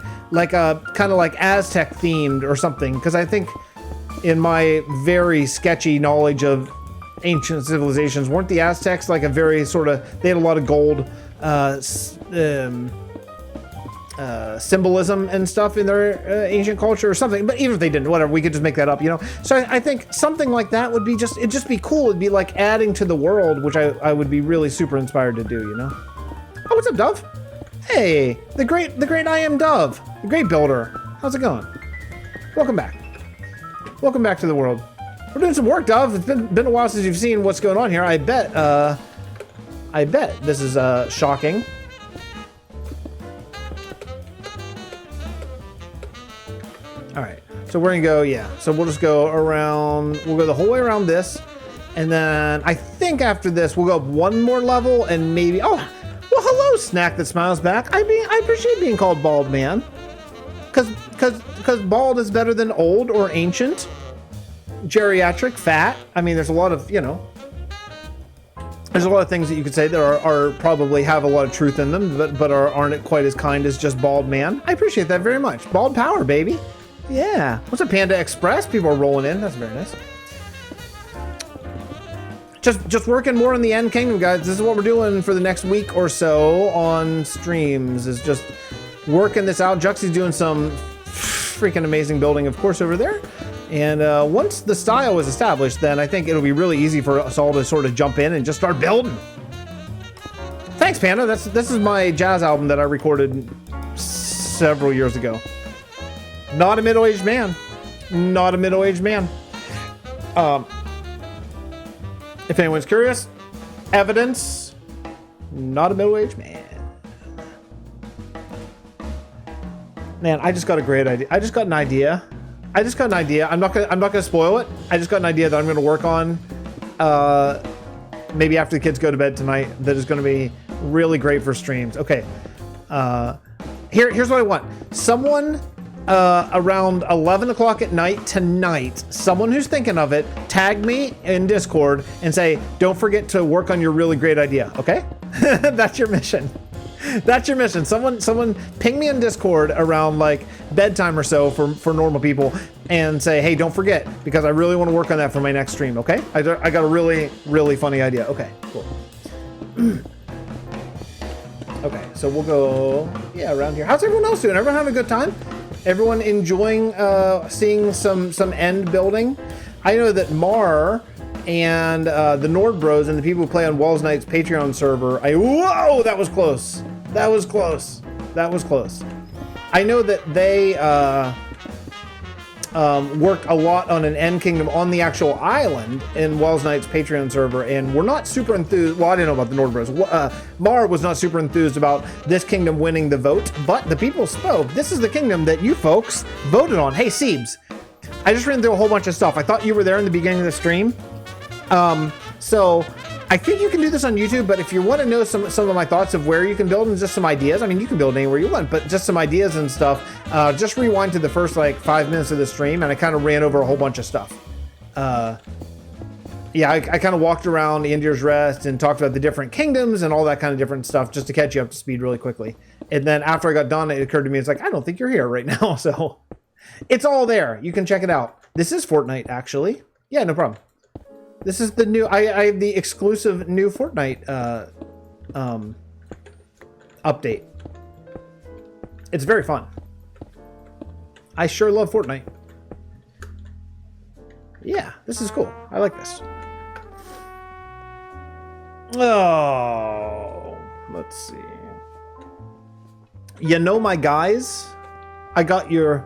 a kind of like Aztec themed or something, because I think in my very sketchy knowledge of ancient civilizations, weren't the Aztecs like a very sort of, they had a lot of gold symbolism and stuff in their ancient culture or something, but even if they didn't, whatever, we could just make that up, you know? So I think something like that would be it'd just be cool. It'd be like adding to the world, which I would be really super inspired to do, you know? Oh, what's up, Dove? Hey, the great I am Dove, the great builder. How's it going? Welcome back. Welcome back to the world. We're doing some work, Dove. It's been a while since you've seen what's going on here. I bet this is shocking. All right, so we're gonna go, yeah. So we'll just go around, we'll go the whole way around this. And then I think after this, we'll go up one more level and maybe, oh, well, hello, Snack That Smiles Back. I mean, I appreciate being called bald, man. Cause bald is better than old or ancient, geriatric, fat. I mean, there's a lot of, you know, there's a lot of things that you could say that are probably have a lot of truth in them, but aren't quite as kind as just bald man. I appreciate that very much. Bald power, baby. Yeah. What's up, Panda Express? People are rolling in. That's very nice. just working more on the End Kingdom, guys. This is what we're doing for the next week or so on streams, is just working this out. Juxie's doing some freaking amazing building, of course, over there. And once the style is established, then I think it'll be really easy for us all to sort of jump in and just start building. Thanks, Panda. This is my jazz album that I recorded several years ago. Not a middle-aged man. Not a middle-aged man. If anyone's curious, evidence, not a middle-aged man. Man, I just got a great idea. I just got an idea. I'm not gonna spoil it. I just got an idea that I'm gonna work on maybe after the kids go to bed tonight, that is gonna be really great for streams. Okay. Here's what I want. Someone around 11 o'clock at night tonight, someone who's thinking of it, tag me in Discord and say, don't forget to work on your really great idea, okay? That's your mission. That's your mission. Someone ping me in Discord around like bedtime or so for normal people and say, hey, don't forget, because I really want to work on that for my next stream, okay? I got a really, really funny idea. Okay, cool. Okay, so we'll go, yeah, around here. How's everyone else doing? Everyone having a good time? Everyone enjoying seeing some end building? I know that Mar and the Nord Bros and the people who play on Walls Knight's Patreon server, whoa, that was close. That was close. That was close. I know that they work a lot on an End Kingdom on the actual island in Walls Knight's Patreon server, and we're not super enthused. Well, I didn't know about the Nord Bros. Mar was not super enthused about this kingdom winning the vote, but the people spoke. This is the kingdom that you folks voted on. Hey, Siebes, I just ran through a whole bunch of stuff. I thought you were there in the beginning of the stream. So I think you can do this on YouTube, but if you want to know some of my thoughts of where you can build and just some ideas, I mean, you can build anywhere you want, but just some ideas and stuff, just rewind to the first like 5 minutes of the stream, and I kind of ran over a whole bunch of stuff. Yeah, I kind of walked around Indier's Rest and talked about the different kingdoms and all that kind of different stuff just to catch you up to speed really quickly. And then after I got done, it occurred to me, it's like, I don't think you're here right now. So it's all there. You can check it out. This is Fortnite, actually. Yeah, no problem. This is the new, I have the exclusive new Fortnite update. It's very fun. I sure love Fortnite. Yeah, this is cool. I like this. Oh, let's see. You know my guys? I got your...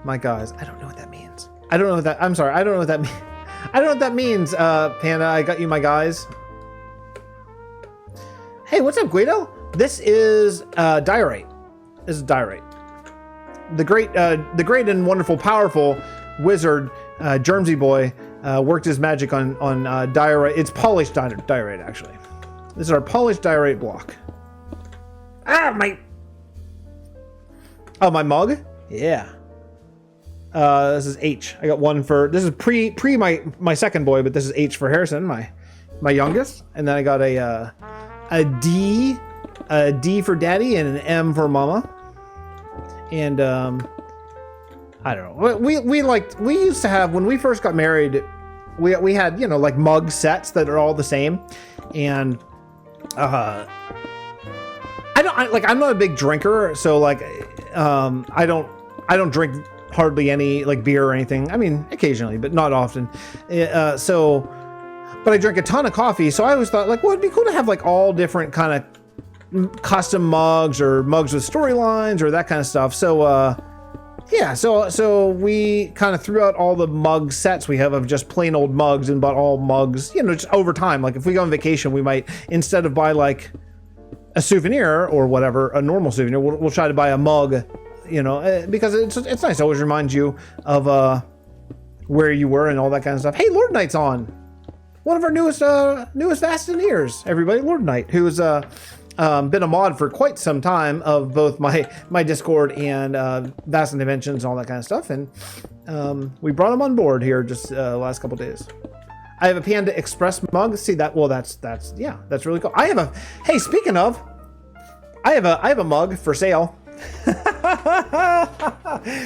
My guys. I don't know what that means. I don't know what that... I'm sorry. I don't know what that means. I don't know what that means, Panda. I got you my guys. Hey, what's up, Guido? This is Diorite. This is Diorite. The great and wonderful, powerful wizard, Germsy boy, worked his magic on diorite. It's polished diorite, actually. This is our polished diorite block. Ah, my... Oh, my mug? Yeah. This is H. I got one for... This is pre my second boy, but this is H for Harrison, my youngest. And then I got a D for daddy and an M for mama. And I don't know. We used to have, when we first got married, we had, you know, like mug sets that are all the same. And I'm not a big drinker, so like I don't drink hardly any like beer or anything. I mean, occasionally, but not often. But I drink a ton of coffee, so I always thought like, well, it'd be cool to have like all different kind of custom mugs or mugs with storylines or that kind of stuff. So yeah, so we kind of threw out all the mug sets we have of just plain old mugs and bought all mugs, you know, just over time. Like if we go on vacation, we might, instead of buy like a souvenir or whatever, a normal souvenir, we'll try to buy a mug, you know, because it's nice. It always reminds you of where you were and all that kind of stuff. Hey, Lord Knight's on. One of our newest Vastineers, everybody. Lord Knight, who's been a mod for quite some time of both my Discord and Vastin Dimensions and all that kind of stuff, and we brought him on board here just the last couple days. I have a Panda Express mug. See that? Well, that's yeah, that's really cool. I have a... Hey, speaking of, I have a mug for sale.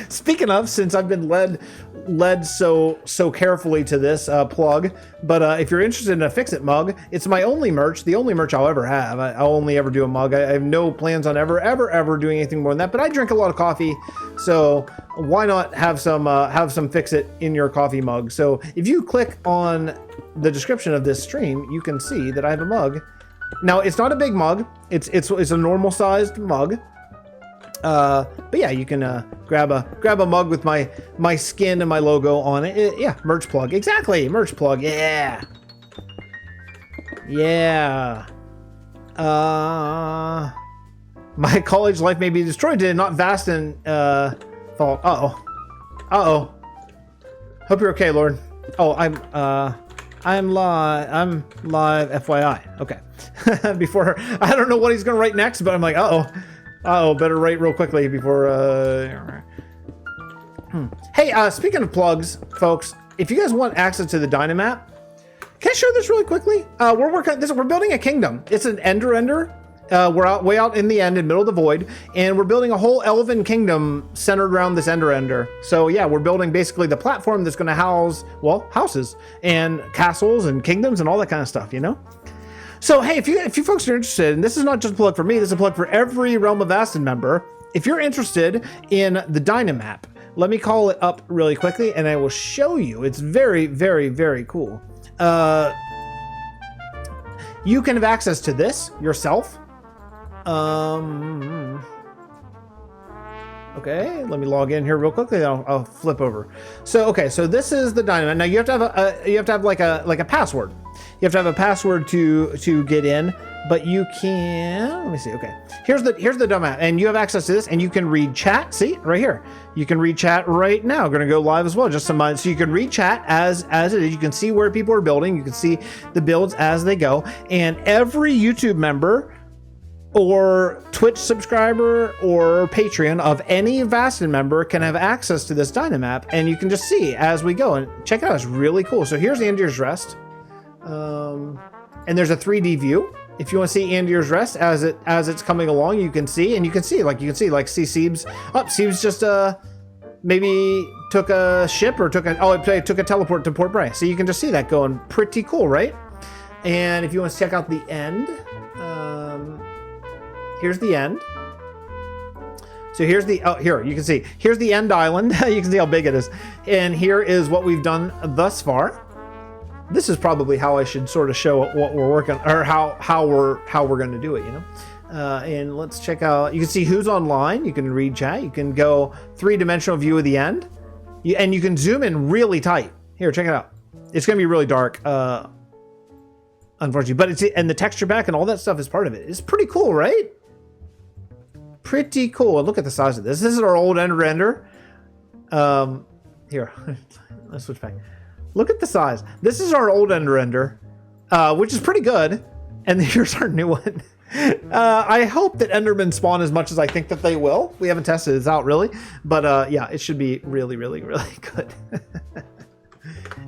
Speaking of, since I've been led so carefully to this plug, but if you're interested in a Fixxitt mug, it's my only merch, the only merch I'll ever have. I'll only ever do a mug. I have no plans on ever doing anything more than that. But I drink a lot of coffee, so why not have some Fixxitt in your coffee mug? So if you click on the description of this stream, you can see that I have a mug. Now it's not a big mug. It's a normal sized mug. But yeah, you can grab a mug with my skin and my logo on it. Yeah, merch plug. Exactly, merch plug. Yeah. Yeah. My college life may be destroyed today, not Vasten fault. Uh-oh. Hope you're okay, Lord. Oh, I'm live, FYI. Okay. Before, I don't know what he's gonna write next, but I'm like, uh-oh, better write real quickly before, Hey, speaking of plugs, folks, if you guys want access to the Dynamap, can I show this really quickly? We're working on this, we're building a kingdom. It's an ender. We're way out in the end, in the middle of the void, and we're building a whole elven kingdom centered around this ender. So yeah, we're building basically the platform that's gonna house, well, houses and castles and kingdoms and all that kind of stuff, you know? So hey, if you folks are interested, and this is not just a plug for me, this is a plug for every Realm of Vasten member. If you're interested in the Dynamap, let me call it up really quickly and I will show you. It's very, very, very cool. You can have access to this yourself. Okay, let me log in here real quickly. I'll flip over. So okay, so this is the Dynamap. Now you have to have like a password. You have to have a password to get in, but you can, let me see. Okay, here's the Dynamap, and you have access to this, and you can read chat. See right here, you can read chat right now. Going to go live as well, just some so you can read chat as it is. You can see where people are building. You can see the builds as they go, and every YouTube member or Twitch subscriber or Patreon of any Vasten member can have access to this Dynamap, and you can just see as we go and check it out. It's really cool. So here's Andier's Rest, and there's a 3D view. If you want to see Andier's Rest as it's coming along, you can see see Siebes. Siebes just maybe took a ship or took a teleport to Port Bray. So you can just see that going pretty cool, right? And if you want to check out the end. Here's the end. So here's the, here, you can see, here's the end island. You can see how big it is. And here is what we've done thus far. This is probably how I should sort of show what we're working, or how we're going to do it, you know? And let's check out, you can see who's online. You can read chat. You can go 3-dimensional view of the end. And you can zoom in really tight. Here, check it out. It's going to be really dark, unfortunately, but and the texture pack and all that stuff is part of it. It's pretty cool, right? Pretty cool. And look at the size of this. This is our old ender. Here, let's switch back. Look at the size. This is our old ender, which is pretty good. And here's our new one. I hope that Endermen spawn as much as I think that they will. We haven't tested this out really, but yeah, it should be really, really, really good.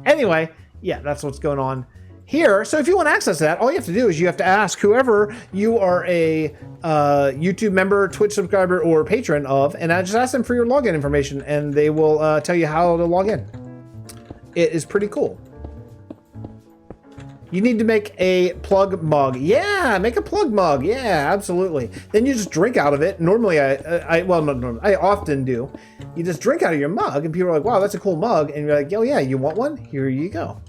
Anyway, yeah, that's what's going on here. So if you want access to that, all you have to do is you have to ask whoever you are a YouTube member, Twitch subscriber, or patron of, and I just ask them for your login information, and they will tell you how to log in. It is pretty cool. You need to make a plug mug. Yeah, make a plug mug. Yeah, absolutely. Then you just drink out of it. Normally, I often do. You just drink out of your mug, and people are like, "Wow, that's a cool mug," and you're like, "Oh yeah, you want one? Here you go."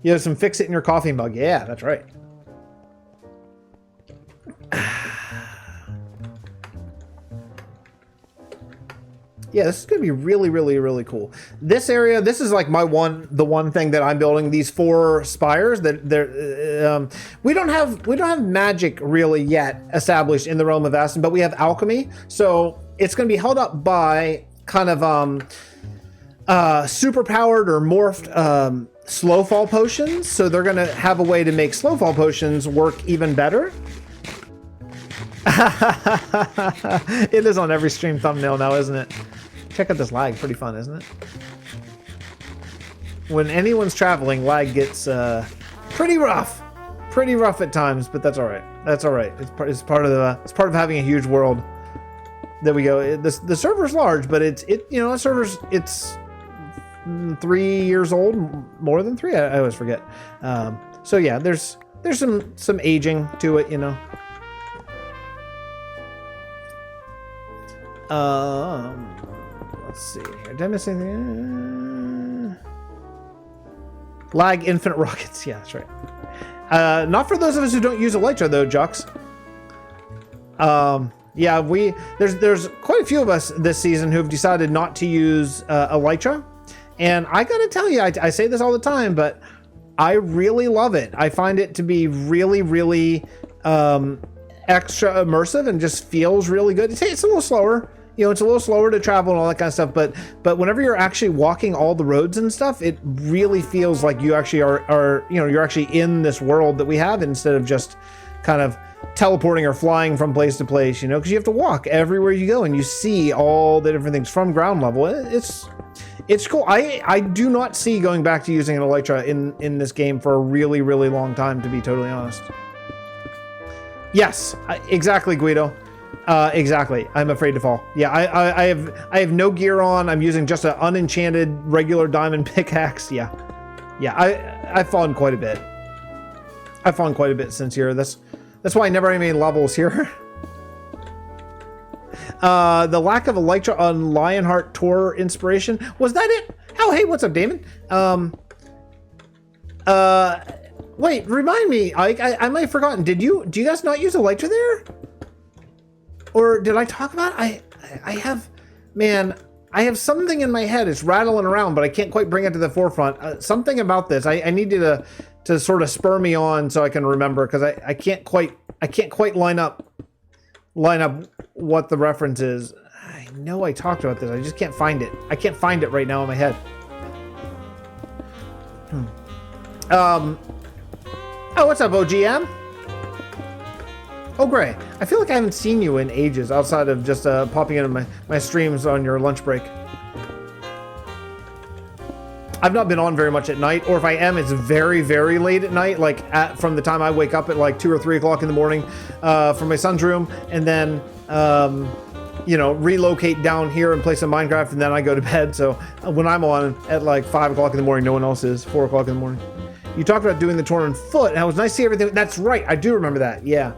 You have some Fixxitt in your coffee mug. Yeah, that's right. Yeah, this is going to be really, really, really cool. This area, this is like the one thing that I'm building. These 4 spires that we don't have magic really yet established in the Realm of Vasten, but we have alchemy. So it's going to be held up by kind of super powered or morphed slow fall potions. So they're going to have a way to make slow fall potions work even better. It is on every stream thumbnail now, isn't it? Check out this lag. Pretty fun, isn't it? When anyone's traveling, lag gets pretty rough at times, but that's all right. That's all right. It's part of having a huge world. There we go. The server's large, but it's it's 3 years old, more than 3. I always forget. So yeah, there's some aging to it, you know. Let's see here. Did I miss anything? Lag infinite rockets. Yeah, that's right. Not for those of us who don't use Elytra though, Jux. Yeah, there's quite a few of us this season who've decided not to use Elytra, and I gotta tell you, I say this all the time, but I really love it. I find it to be really, really extra immersive and just feels really good. It's a little slower. You know, it's a little slower to travel and all that kind of stuff, but whenever you're actually walking all the roads and stuff, it really feels like you actually are you're actually in this world that we have instead of just kind of teleporting or flying from place to place, you know, because you have to walk everywhere you go and you see all the different things from ground level. It's cool. I do not see going back to using an Elytra in this game for a really, really long time, to be totally honest. Yes, exactly, Guido. Exactly. I'm afraid to fall. Yeah, I have no gear on. I'm using just an unenchanted regular diamond pickaxe. Yeah. I've fallen quite a bit. I've fallen quite a bit since here. That's why I never have any levels here. The lack of Elytra on Lionheart Tour inspiration, was that it? Oh, hey, what's up, Damon? Wait, remind me. I might have forgotten. Do you guys not use Elytra there? Or did I talk about it? I have something in my head. It's rattling around, but I can't quite bring it to the forefront. Something about this. I need you to sort of spur me on so I can remember, because I can't quite line up what the reference is. I know I talked about this. I just can't find it. I can't find it right now in my head. Oh, what's up, OGM? Oh, Gray. I feel like I haven't seen you in ages outside of just popping into my streams on your lunch break. I've not been on very much at night, or if I am, it's very, very late at night, like from the time I wake up at like 2 or 3 o'clock in the morning from my son's room, and then, relocate down here and play some Minecraft, and then I go to bed. So when I'm on at like 5 o'clock in the morning, no one else is. 4 o'clock in the morning. You talked about doing the tour on foot, and it was nice to see everything. That's right. I do remember that. Yeah.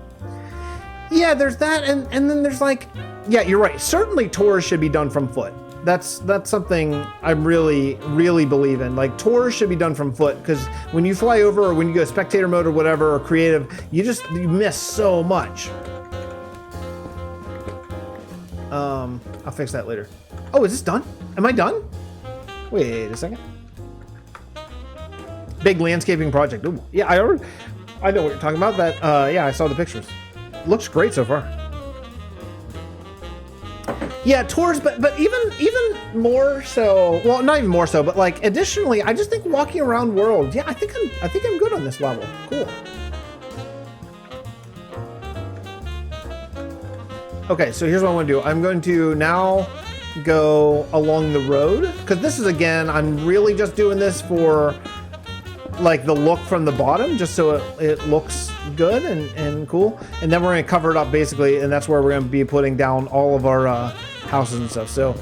Yeah, there's that, and then there's like, yeah, you're right. Certainly tours should be done from foot. That's something I really, really believe in. Like, tours should be done from foot, because when you fly over or when you go spectator mode or whatever, or creative, you miss so much. I'll fix that later. Oh, is this done? Am I done? Wait a second. Big landscaping project. Ooh, yeah, I know what you're talking about. That, yeah, I saw the pictures. Looks great so far. Yeah, tours, but even more so. Well, not even more so, but like additionally, I just think walking around world. Yeah, I think I'm good on this level. Cool. Okay, so here's what I want to do. I'm going to now go along the road, because this is, again, I'm really just doing this for like the look from the bottom, just so it looks good and cool. And then we're going to cover it up basically, and that's where we're going to be putting down all of our houses and stuff. So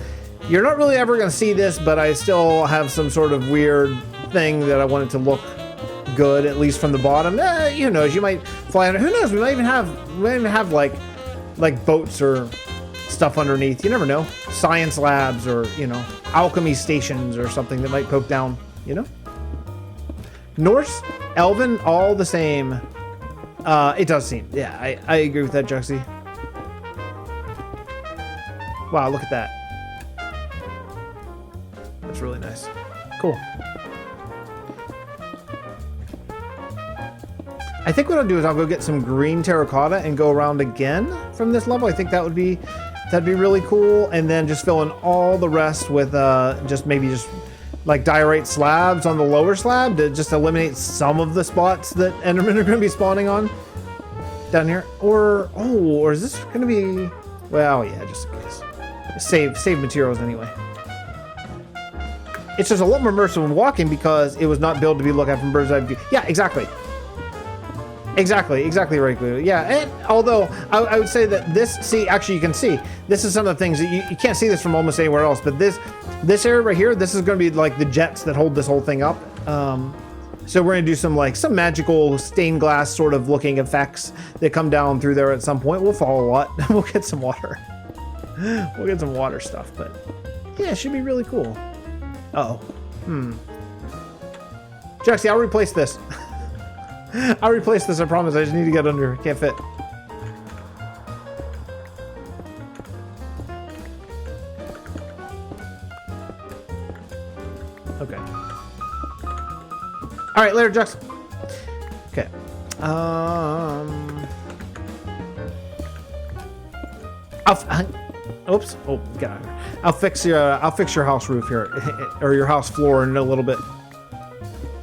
you're not really ever going to see this, but I still have some sort of weird thing that I want it to look good, at least from the bottom. Who knows? You might fly under. Who knows? We might even have like boats or stuff underneath. You never know. Science labs or, alchemy stations or something that might poke down, Norse, Elven, all the same. It does seem. Yeah, I agree with that, Juxie. Wow, look at that. That's really nice. Cool. I think what I'll do is I'll go get some green terracotta and go around again from this level. I think that'd be really cool. And then just fill in all the rest with just like diorite slabs on the lower slab to just eliminate some of the spots that Endermen are going to be spawning on down here. Or is this going to be, well, yeah, just in case. Save materials anyway. It's just a lot more immersive when walking because it was not built to be looked at from bird's eye view. Yeah, exactly. Exactly right, Glue. Yeah, and although I would say that this, see, actually you can see, this is some of the things that you can't see this from almost anywhere else, but this area right here, this is going to be like the jets that hold this whole thing up. So we're going to do some magical stained glass sort of looking effects that come down through there at some point. We'll fall a lot. We'll get some water. We'll get some water stuff, but yeah, it should be really cool. Jaxie, I'll replace this. I'll replace this, I promise. I just need to get under. Can't fit. Okay. All right, later, Jux. Okay. Oops. Oh, get out of here. I'll fix your house roof here, or your house floor in a little bit.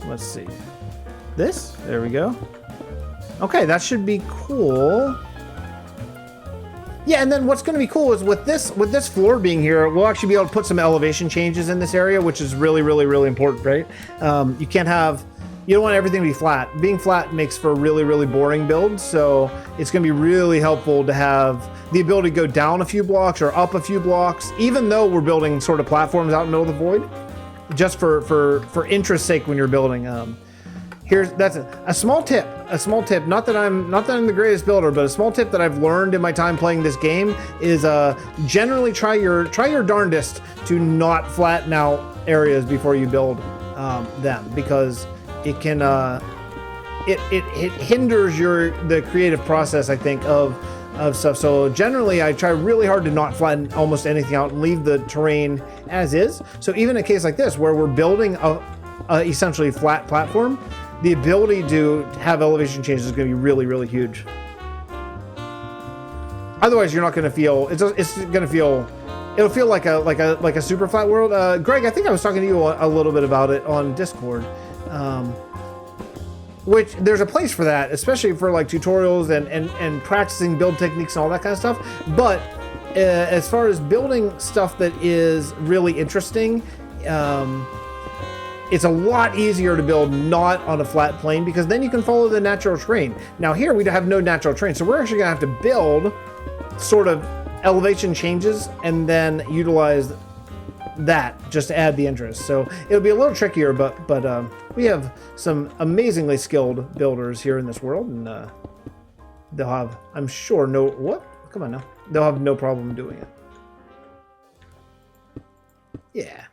Let's see. This? There we go. Okay, that should be cool. Yeah, and then what's going to be cool is with this floor being here, we'll actually be able to put some elevation changes in this area, which is really, really, really important, right? You don't want everything to be flat. Being flat makes for a really, really boring build, so it's going to be really helpful to have the ability to go down a few blocks or up a few blocks, even though we're building sort of platforms out in the middle of the void, just for interest's sake when you're building. That's a small tip. Not that I'm the greatest builder, but a small tip that I've learned in my time playing this game is generally try your darndest to not flatten out areas before you build them, because it can it hinders the creative process, I think, of stuff. So generally I try really hard to not flatten almost anything out and leave the terrain as is. So even in a case like this where we're building a essentially flat platform, the ability to have elevation changes is going to be really, really huge. Otherwise, you're not going to feel it'll feel like a super flat world. Greg, I think I was talking to you a little bit about it on Discord. Which there's a place for that, especially for like tutorials and practicing build techniques and all that kind of stuff. But as far as building stuff that is really interesting, it's a lot easier to build not on a flat plane, because then you can follow the natural terrain. Now here we have no natural terrain, so we're actually gonna have to build sort of elevation changes and then utilize that just to add the interest. So it'll be a little trickier, but we have some amazingly skilled builders here in this world, and they'll have, I'm sure, come on now, they'll have no problem doing it. Yeah.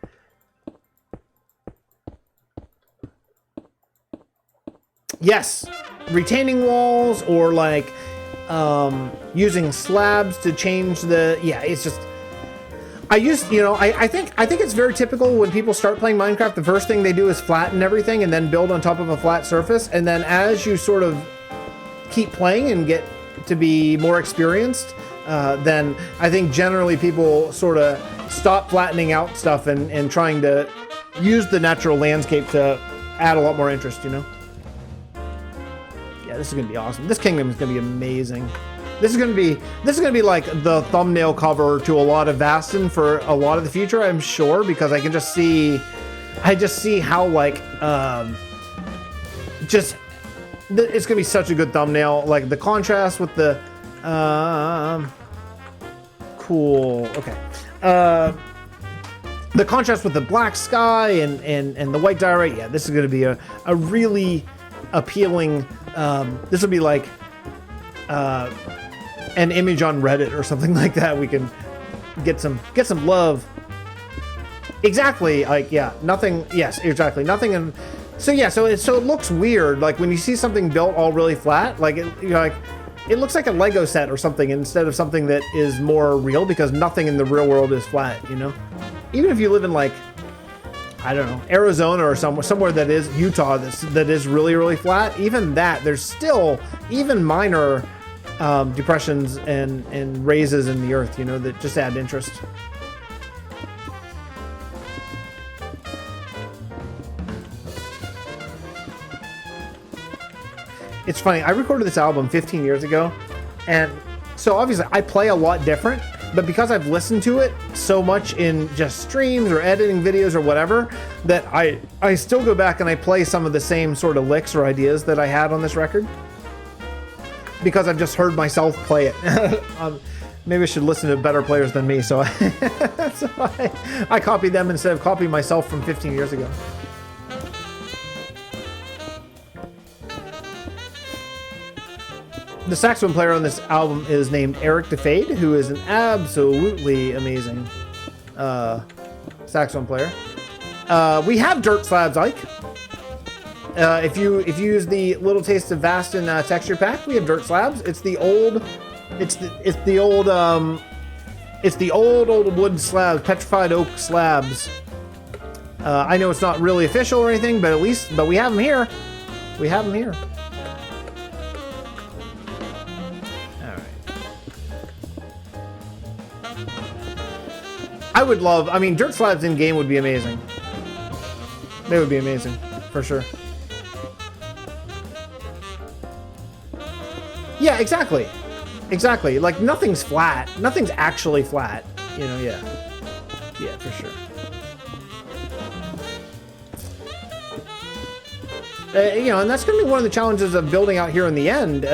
Yes, retaining walls, or like using slabs to change it's just, I think it's very typical when people start playing Minecraft, the first thing they do is flatten everything and then build on top of a flat surface. And then as you sort of keep playing and get to be more experienced, then I think generally people sort of stop flattening out stuff and trying to use the natural landscape to add a lot more interest, Yeah, this is gonna be awesome. This kingdom is gonna be amazing. This is gonna be like the thumbnail cover to a lot of Vasten for a lot of the future, I'm sure, because I just see how like it's gonna be such a good thumbnail. Like the contrast with the cool. Okay. The contrast with the black sky and the white diorite. Yeah, this is gonna be a really appealing. This will be like an image on Reddit or something like that. We can get some love. Exactly. Like, yeah, nothing. Yes, exactly. Nothing. And so yeah, so it looks weird. Like when you see something built all really flat, like it looks like a Lego set or something instead of something that is more real, because nothing in the real world is flat. Even if you live in like, I don't know, Arizona or somewhere that is Utah that is really, really flat, even that, there's still even minor depressions and raises in the earth, that just add interest. It's funny, I recorded this album 15 years ago, and so obviously I play a lot different, but because I've listened to it so much in just streams or editing videos or whatever, that I still go back and I play some of the same sort of licks or ideas that I had on this record. because I've just heard myself play it. Maybe I should listen to better players than me, so, I copied them instead of copying myself from 15 years ago. The saxophone player on this album is named Eric DeFade, who is an absolutely amazing saxophone player. We have Dirt Slabs Ike. If you use the Little Taste of Vasten texture pack, we have Dirt Slabs. It's the old wood slabs, petrified oak slabs. I know it's not really official or anything, but we have them here. We have them here. I mean, dirt slabs in game would be amazing. They would be amazing, for sure. Yeah, exactly. Exactly. Like, nothing's flat. Nothing's actually flat. You know, yeah. Yeah, for sure. You know, and that's going to be one of the challenges of building out here in the end.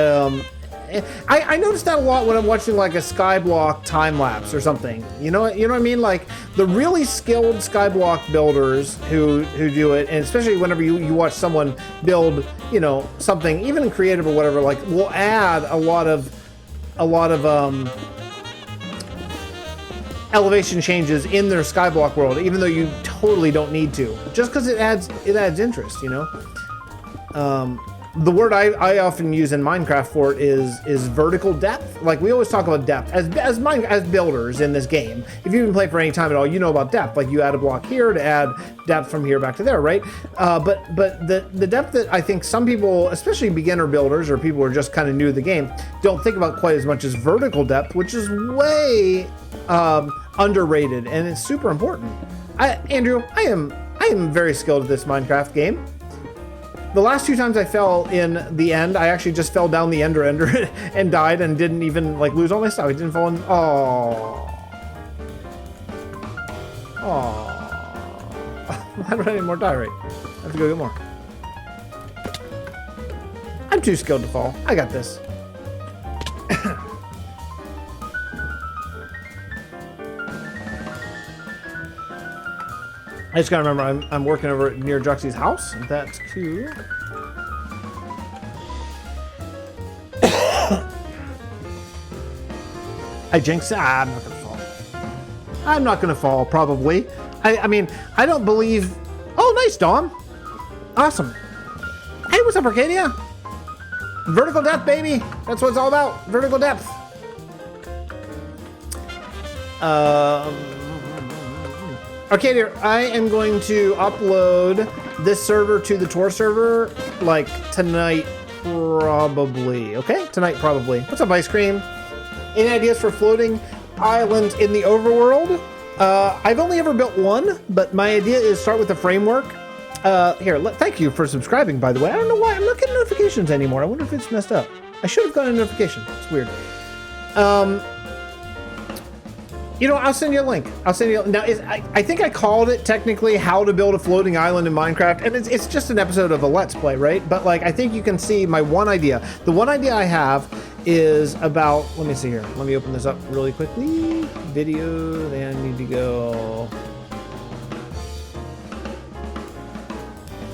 I noticed that a lot when I'm watching like a Skyblock time lapse or something. You know what I mean? Like the really skilled Skyblock builders who do it, and especially whenever you watch someone build, you know, something even in creative or whatever, like will add a lot of elevation changes in their Skyblock world, even though you totally don't need to, just because it adds interest, you know. The word I often use in Minecraft for it is vertical depth. Like we always talk about depth as builders in this game. If you've been playing for any time at all, you know about depth. Like you add a block here to add depth from here back to there, right? But the depth that I think some people, especially beginner builders or people who are just kind of new to the game, don't think about quite as much as vertical depth, which is way underrated, and it's super important. Andrew, I am very skilled at this Minecraft game. The last 2 times I fell in the end, I actually just fell down the ender and died and didn't even like lose all my stuff. I didn't fall in. Oh. Why don't I anymore die right? I have to go get more. I'm too skilled to fall. I got this. I just gotta remember I'm working over near Juxie's house. That's cool. I jinx. I'm not gonna fall. I'm not gonna fall, probably. I mean, I don't believe. Oh, nice, Dom. Awesome. Hey, what's up, Arcadia? Vertical depth, baby. That's what it's all about. Vertical depth. Arcadia, I am going to upload this server to the Tor server like tonight, probably. Okay, tonight probably. What's up, Ice Cream? Any ideas for floating islands in the overworld? I've only ever built one, but my idea is start with the framework. Thank you for subscribing, by the way. I don't know why I'm not getting notifications anymore. I wonder if it's messed up. I should have gotten a notification. It's weird. You know, I'll send you a link. Now, I think I called it technically how to build a floating island in Minecraft, and it's just an episode of a Let's Play, right? But like, I think you can see my one idea. The one idea I have is about, let me see here. Let me open this up really quickly. Video, then I need to go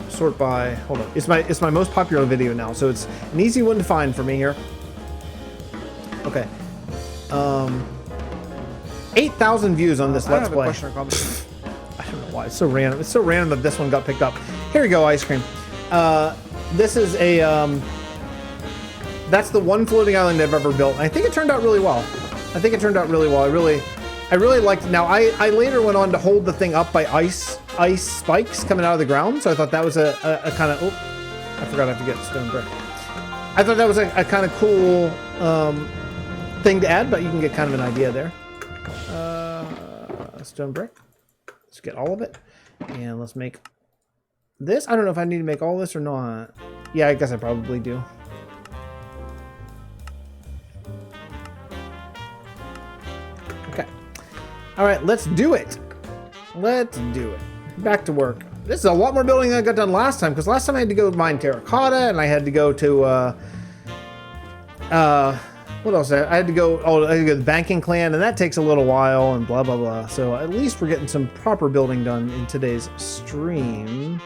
sort by, hold on. It's my most popular video now, so it's an easy one to find for me here. Okay. 8,000 views on this Let's Play. I don't know why. It's so random. It's so random that this one got picked up. Here we go, Ice Cream. This is a... that's the one floating island I've ever built. And I think it turned out really well. I really liked it. Now, I later went on to hold the thing up by ice spikes coming out of the ground. So I thought that was a kind of... Oh, I forgot I have to get stone brick. I thought that was a kind of cool thing to add, but you can get kind of an idea there. Stone brick. Let's get all of it, and let's make this. I don't know if I need to make all this or not. Yeah, I guess I probably do. Okay. All right, let's do it. Back to work. This is a lot more building than I got done last time, because last time I had to go mine terracotta, and I had to go to What else? I had to go. Oh, I had to go to the banking clan, and that takes a little while, and blah blah blah. So at least we're getting some proper building done in today's stream.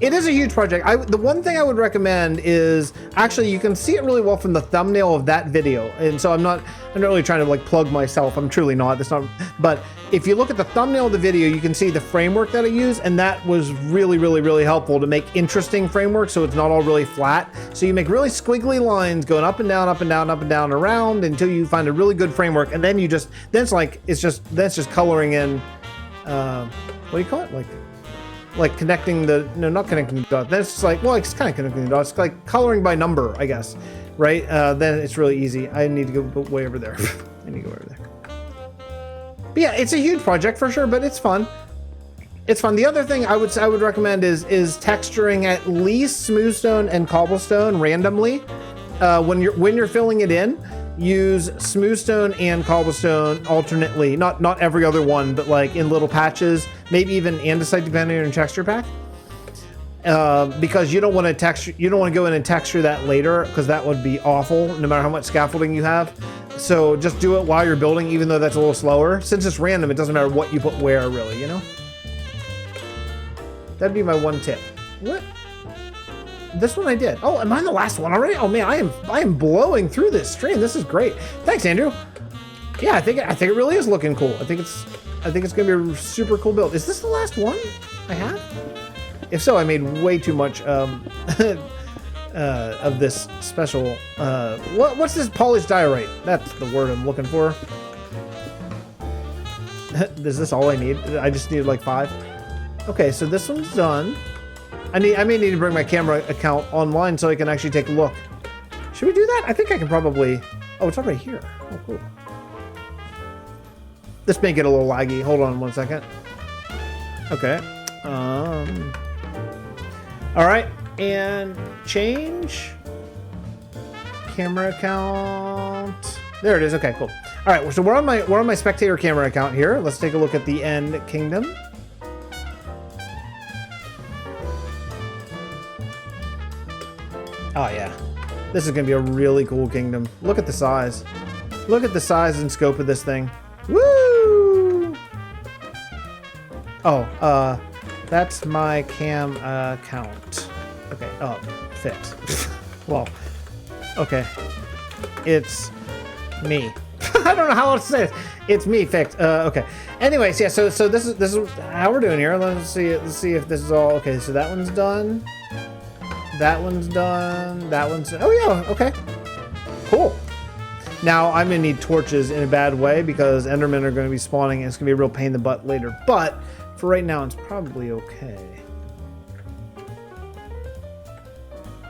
It is a huge project. The one thing I would recommend is actually you can see it really well from the thumbnail of that video. And so I'm not really trying to like plug myself. I'm truly not. That's not. But if you look at the thumbnail of the video, you can see the framework that I use, and that was really, really, really helpful to make interesting framework. So it's not all really flat. So you make really squiggly lines going up and down, up and down, up and down, around until you find a really good framework, and then it's just coloring in. What do you call it? Like connecting not connecting the dots. That's like, well, it's kind of connecting the dots. It's like coloring by number, I guess, right? Then it's really easy. I need to go way over there. I need to go over there. But yeah, it's a huge project for sure, but it's fun. It's fun. The other thing I would recommend is texturing at least smoothstone and cobblestone randomly. When you're filling it in, use smoothstone and cobblestone alternately, not every other one, but like in little patches, maybe even andesite depending on your texture pack. Because you don't want to go in and texture that later, because that would be awful no matter how much scaffolding you have. So just do it while you're building, even though that's a little slower. Since it's random, it doesn't matter what you put where, really, you know? That'd be my one tip. What? This one I did. Oh, am I the last one already? Oh man, I am blowing through this stream. This is great. Thanks, Andrew. Yeah, I think it really is looking cool. I think it's gonna be a super cool build. Is this the last one I have? If so, I made way too much of this special. What's this polished diorite? That's the word I'm looking for. Is this all I need? I just need like 5. Okay, so this one's done. I may need to bring my camera account online so I can actually take a look. Should we do that? I think I can probably. Oh, it's already here. Oh, cool. This may get a little laggy. Hold on 1 second. Okay. All right, and change camera account. There it is. Okay, cool. All right, so we're on my spectator camera account here. Let's take a look at the End Kingdom. Oh yeah, this is gonna be a really cool kingdom. Look at the size. Look at the size and scope of this thing. Woo! Oh, that's my cam account. Okay. Oh, fit. Well, okay. It's me. I don't know how else to say it. It's me, Fixed. Okay. Anyways, yeah. So this is how we're doing here. Let's see if this is all okay. So that one's done. That one's done. That one's. Oh yeah. Okay. Cool. Now I'm gonna need torches in a bad way because Endermen are gonna be spawning, and it's gonna be a real pain in the butt later. But for right now, it's probably okay.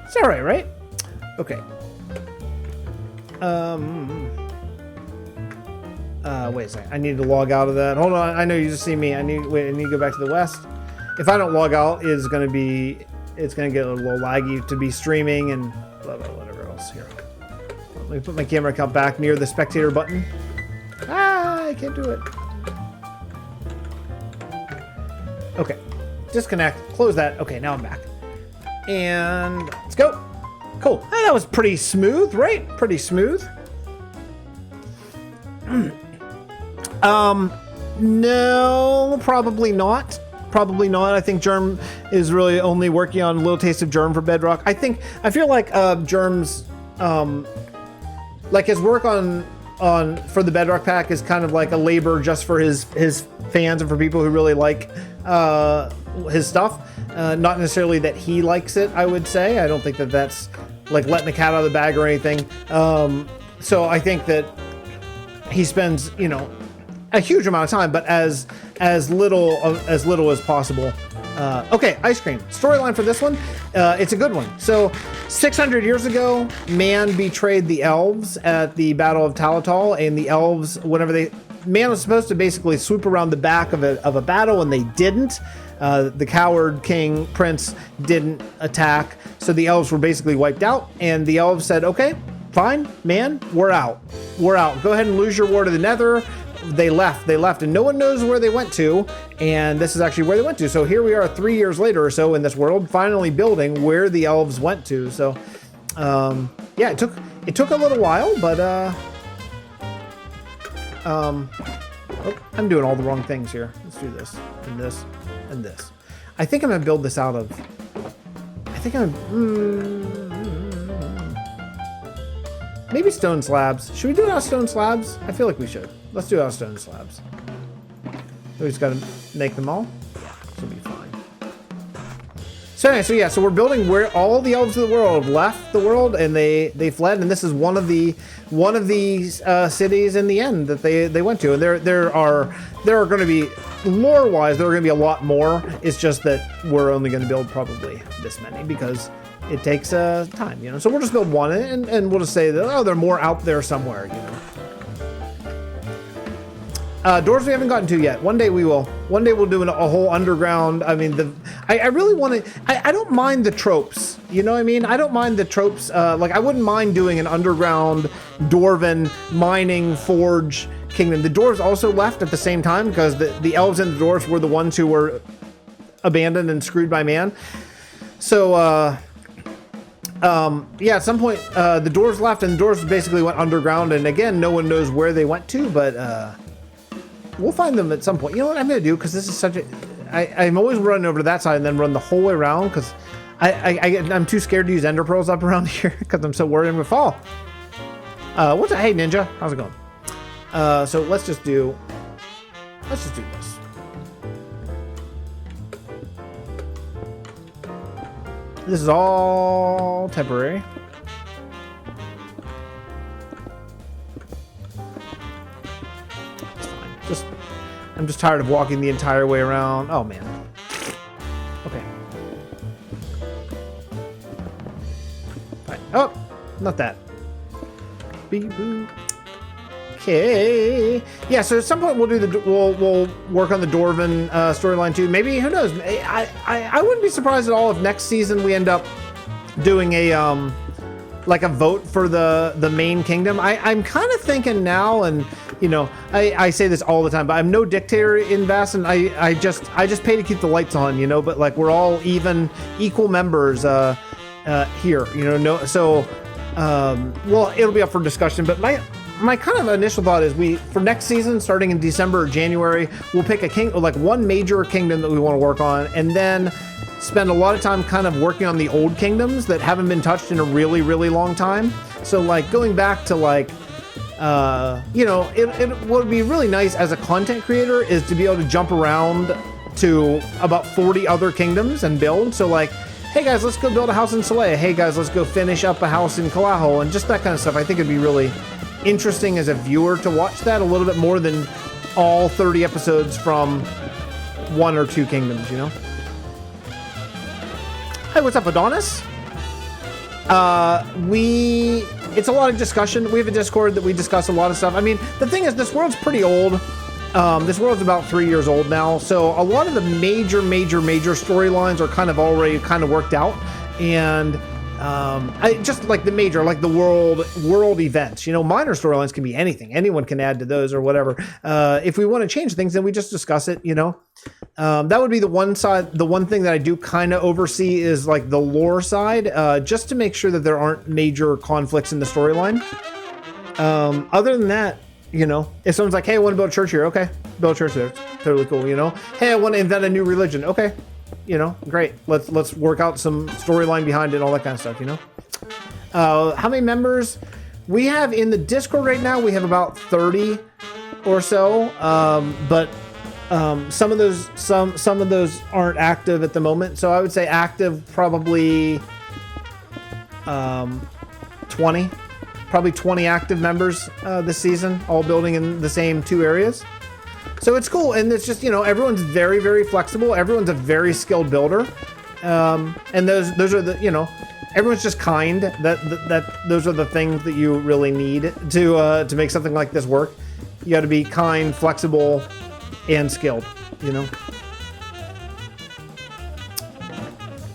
It's all right, right? Okay. Wait a second. I need to log out of that. Hold on. I know you just see me. I need to go back to the west. If I don't log out, it's gonna get a little laggy to be streaming and blah blah whatever else here. Let me put my camera account back near the spectator button. Ah, I can't do it. Okay, disconnect. Close that. Okay, now I'm back. And let's go. Cool. Ah, that was pretty smooth, right? Pretty smooth. No, probably not. Probably not. I think Germ is really only working on a little taste of Germ for Bedrock. I feel like Germ's like his work on for the Bedrock pack is kind of like a labor just for his fans and for people who really like his stuff. Not necessarily that he likes it, I would say. I don't think that that's like letting the cat out of the bag or anything. So I think that he spends, a huge amount of time, but as little as possible. Okay, ice cream. Storyline for this one, it's a good one. So 600 years ago, man betrayed the elves at the Battle of Talatal, and the elves, man was supposed to basically swoop around the back of a battle, and they didn't. The coward king prince didn't attack, so the elves were basically wiped out, and the elves said, okay, fine, man, we're out. Go ahead and lose your war to the nether. They left, and no one knows where they went to, and this is actually where they went to. So here we are 3 years later or so in this world, finally building where the elves went to. So yeah, it took a little while, but oh, I'm doing all the wrong things here. Let's do this and this and this. I think I'm gonna build this out of. I think I'm maybe stone slabs. Should we do it out of stone slabs? I feel like we should. Let's do it out of stone slabs. We just gotta make them all. Yeah, this will be fine. So anyway, so yeah, so we're building where all the elves of the world left the world and they fled, and this is one of the cities in the end that they went to. And there are going to be lore wise there are going to be a lot more. It's just that we're only going to build probably this many because it takes time, you know. So we'll just build one and we'll just say that there are more out there somewhere, you know. Doors we haven't gotten to yet. One day we will. One day we'll do a whole underground. I mean, I really want to. I don't mind the tropes. You know what I mean? I don't mind the tropes. Like I wouldn't mind doing an underground dwarven mining forge kingdom. The dwarves also left at the same time because the elves and the dwarves were the ones who were abandoned and screwed by man. So yeah, at some point the dwarves left and the dwarves basically went underground. And again, no one knows where they went to, but. We'll find them at some point. You know what I'm going to do? Because this is such a... I'm always running over to that side and then run the whole way around because I'm too scared to use ender pearls up around here because I'm so worried I'm going to fall. Hey, Ninja. How's it going? So let's just do this. This is all temporary. I'm just tired of walking the entire way around. Oh, man. Okay. Right. Oh, not that. Beep, boop. Okay. Yeah, so at some point we'll do we'll work on the Dwarven storyline too. Maybe, who knows? I wouldn't be surprised at all if next season we end up doing a like a vote for the main kingdom. I'm kind of thinking now, and you know, I say this all the time, but I'm no dictator in Vasten. I just pay to keep the lights on, you know, but like we're all equal members here, you know. No, so well, it'll be up for discussion, but my kind of initial thought is for next season, starting in December or January, we'll pick like one major kingdom that we want to work on, and then spend a lot of time kind of working on the old kingdoms that haven't been touched in a really, really long time. So like going back to like, you know, it would be really nice as a content creator is to be able to jump around to about 40 other kingdoms and build. So like, hey guys, let's go build a house in Soleil. Hey guys, let's go finish up a house in Kalaho, and just that kind of stuff. I think it'd be really interesting as a viewer to watch that a little bit more than all 30 episodes from one or two kingdoms, you know? Hey, what's up, Adonis? It's a lot of discussion. We have a Discord that we discuss a lot of stuff. I mean, the thing is, this world's pretty old. This world's about 3 years old now. So a lot of the major storylines are kind of already kind of worked out. And just like the major, like the world events, you know, minor storylines can be anything. Anyone can add to those or whatever. If we want to change things, then we just discuss it, you know. That would be the one side. The one thing that I do kind of oversee is like the lore side, just to make sure that there aren't major conflicts in the storyline. Other than that, you know, if someone's like, hey, I want to build a church here. Okay, build a church there. It's totally cool, you know. Hey, I want to invent a new religion. Okay, you know, great. Let's work out some storyline behind it and all that kind of stuff, you know. How many members we have in the Discord right now? We have about 30 or so, but some of those aren't active at the moment. So I would say active probably 20. Probably 20 active members this season, all building in the same two areas. So it's cool, and it's just, you know, everyone's very, very flexible. Everyone's a very skilled builder, and those are the, you know, everyone's just kind. That those are the things that you really need to make something like this work. You got to be kind, flexible, and skilled. You know.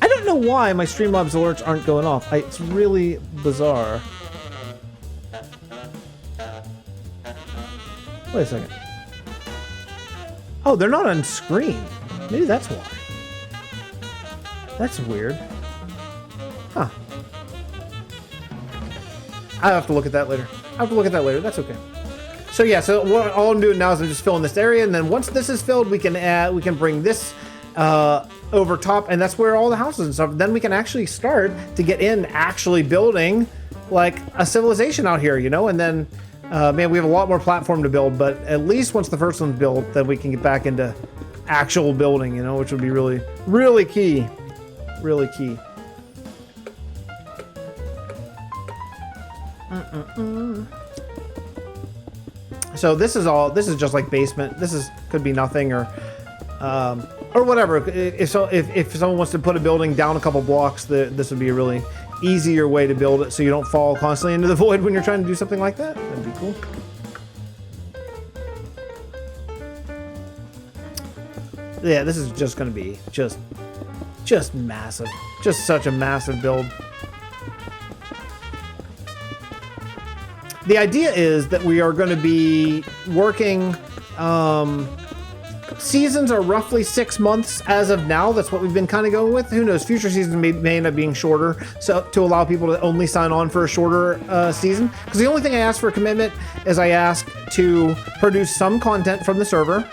I don't know why my Streamlabs alerts aren't going off. It's really bizarre. Wait a second. Oh, they're not on screen. Maybe that's why. That's weird. Huh. I have to look at that later. That's okay. So yeah, so all I'm doing now is I'm just filling this area, and then once this is filled, we can bring this over top, and that's where all the houses and stuff. Then we can actually start to get in actually building like a civilization out here, you know. And then man, we have a lot more platform to build, but at least once the first one's built, then we can get back into actual building, you know, which would be really, really key. Really key. So this is just like basement. Could be nothing or whatever. If someone wants to put a building down a couple blocks, this would be a really easier way to build it, so you don't fall constantly into the void when you're trying to do something like that. That'd be cool. Yeah, this is just going to be just massive. Just such a massive build. The idea is that we are going to be working. Seasons are roughly 6 months as of now. That's what we've been kind of going with. Who knows? Future seasons may end up being shorter, so to allow people to only sign on for a shorter season. Because the only thing I ask for a commitment is I ask to produce some content from the server,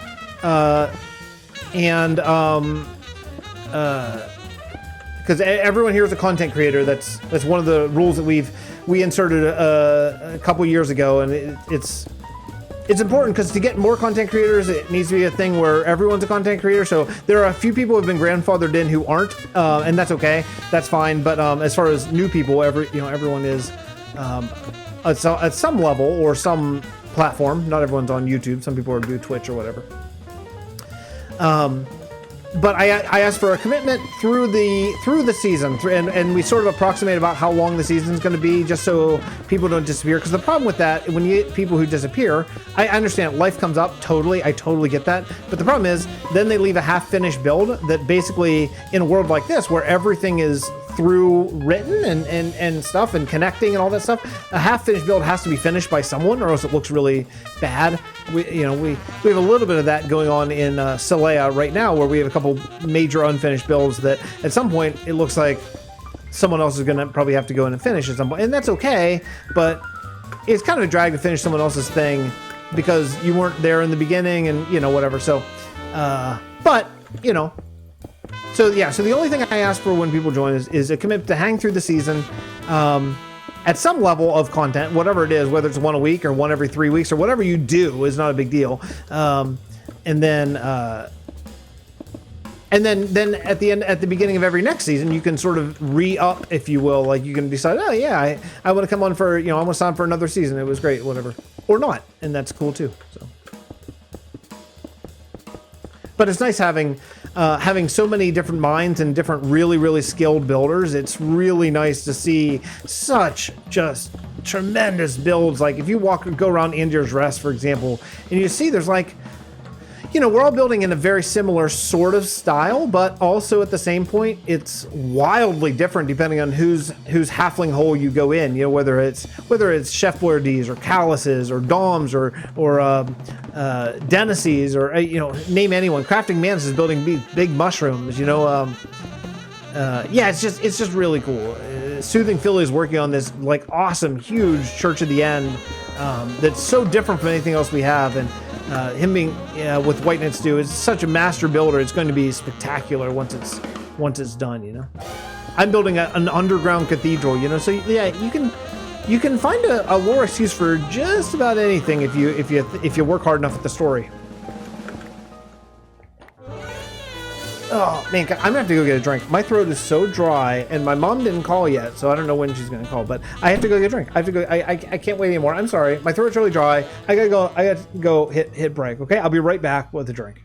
because everyone here is a content creator. That's one of the rules that we inserted a couple years ago, and it's important because to get more content creators, it needs to be a thing where everyone's a content creator. So there are a few people who have been grandfathered in who aren't, and that's okay. That's fine. But as far as new people, everyone is at some level or some platform. Not everyone's on YouTube. Some people do Twitch or whatever. But I asked for a commitment through the season, and we sort of approximate about how long the season's going to be, just so people don't disappear. Because the problem with that, when you get people who disappear, I understand life comes up. I totally get that. But the problem is, then they leave a half-finished build that basically, in a world like this, where everything is through written and stuff and connecting and all that stuff, a half-finished build has to be finished by someone, or else it looks really bad. We have a little bit of that going on in Celea right now, where we have a couple major unfinished builds that at some point it looks like someone else is going to probably have to go in and finish at some point, and that's okay. But it's kind of a drag to finish someone else's thing because you weren't there in the beginning, and whatever. So, So the only thing I ask for when people join is a commitment to hang through the season at some level of content, whatever it is, whether it's one a week or one every 3 weeks or whatever you do is not a big deal. And then at the beginning of every next season, you can sort of re-up, if you will. Like you can decide, oh yeah, I want to come on for, I want to sign for another season. It was great, whatever, or not, and that's cool too. So. But it's nice having so many different minds and different really, really skilled builders. It's really nice to see such just tremendous builds. Like if you go around Indier's Rest, for example, and you see there's like, we're all building in a very similar sort of style, but also at the same point, it's wildly different depending on whose halfling hole you go in. Whether it's Chef Boyardees or Calluses or Doms or Denices or name anyone. Crafting Manus is building big mushrooms. It's just really cool. Soothing Philly is working on this like awesome, huge Church of the End that's so different from anything else we have, and him being with White Knight Stew is such a master builder. It's going to be spectacular once it's done. I'm building an underground cathedral. So yeah, you can find a lore excuse for just about anything if you work hard enough at the story. Oh man, I'm gonna have to go get a drink. My throat is so dry, and my mom didn't call yet, so I don't know when she's gonna call. But I have to go get a drink. I have to go. I can't wait anymore. I'm sorry. My throat's really dry. I gotta go hit break. Okay, I'll be right back with a drink.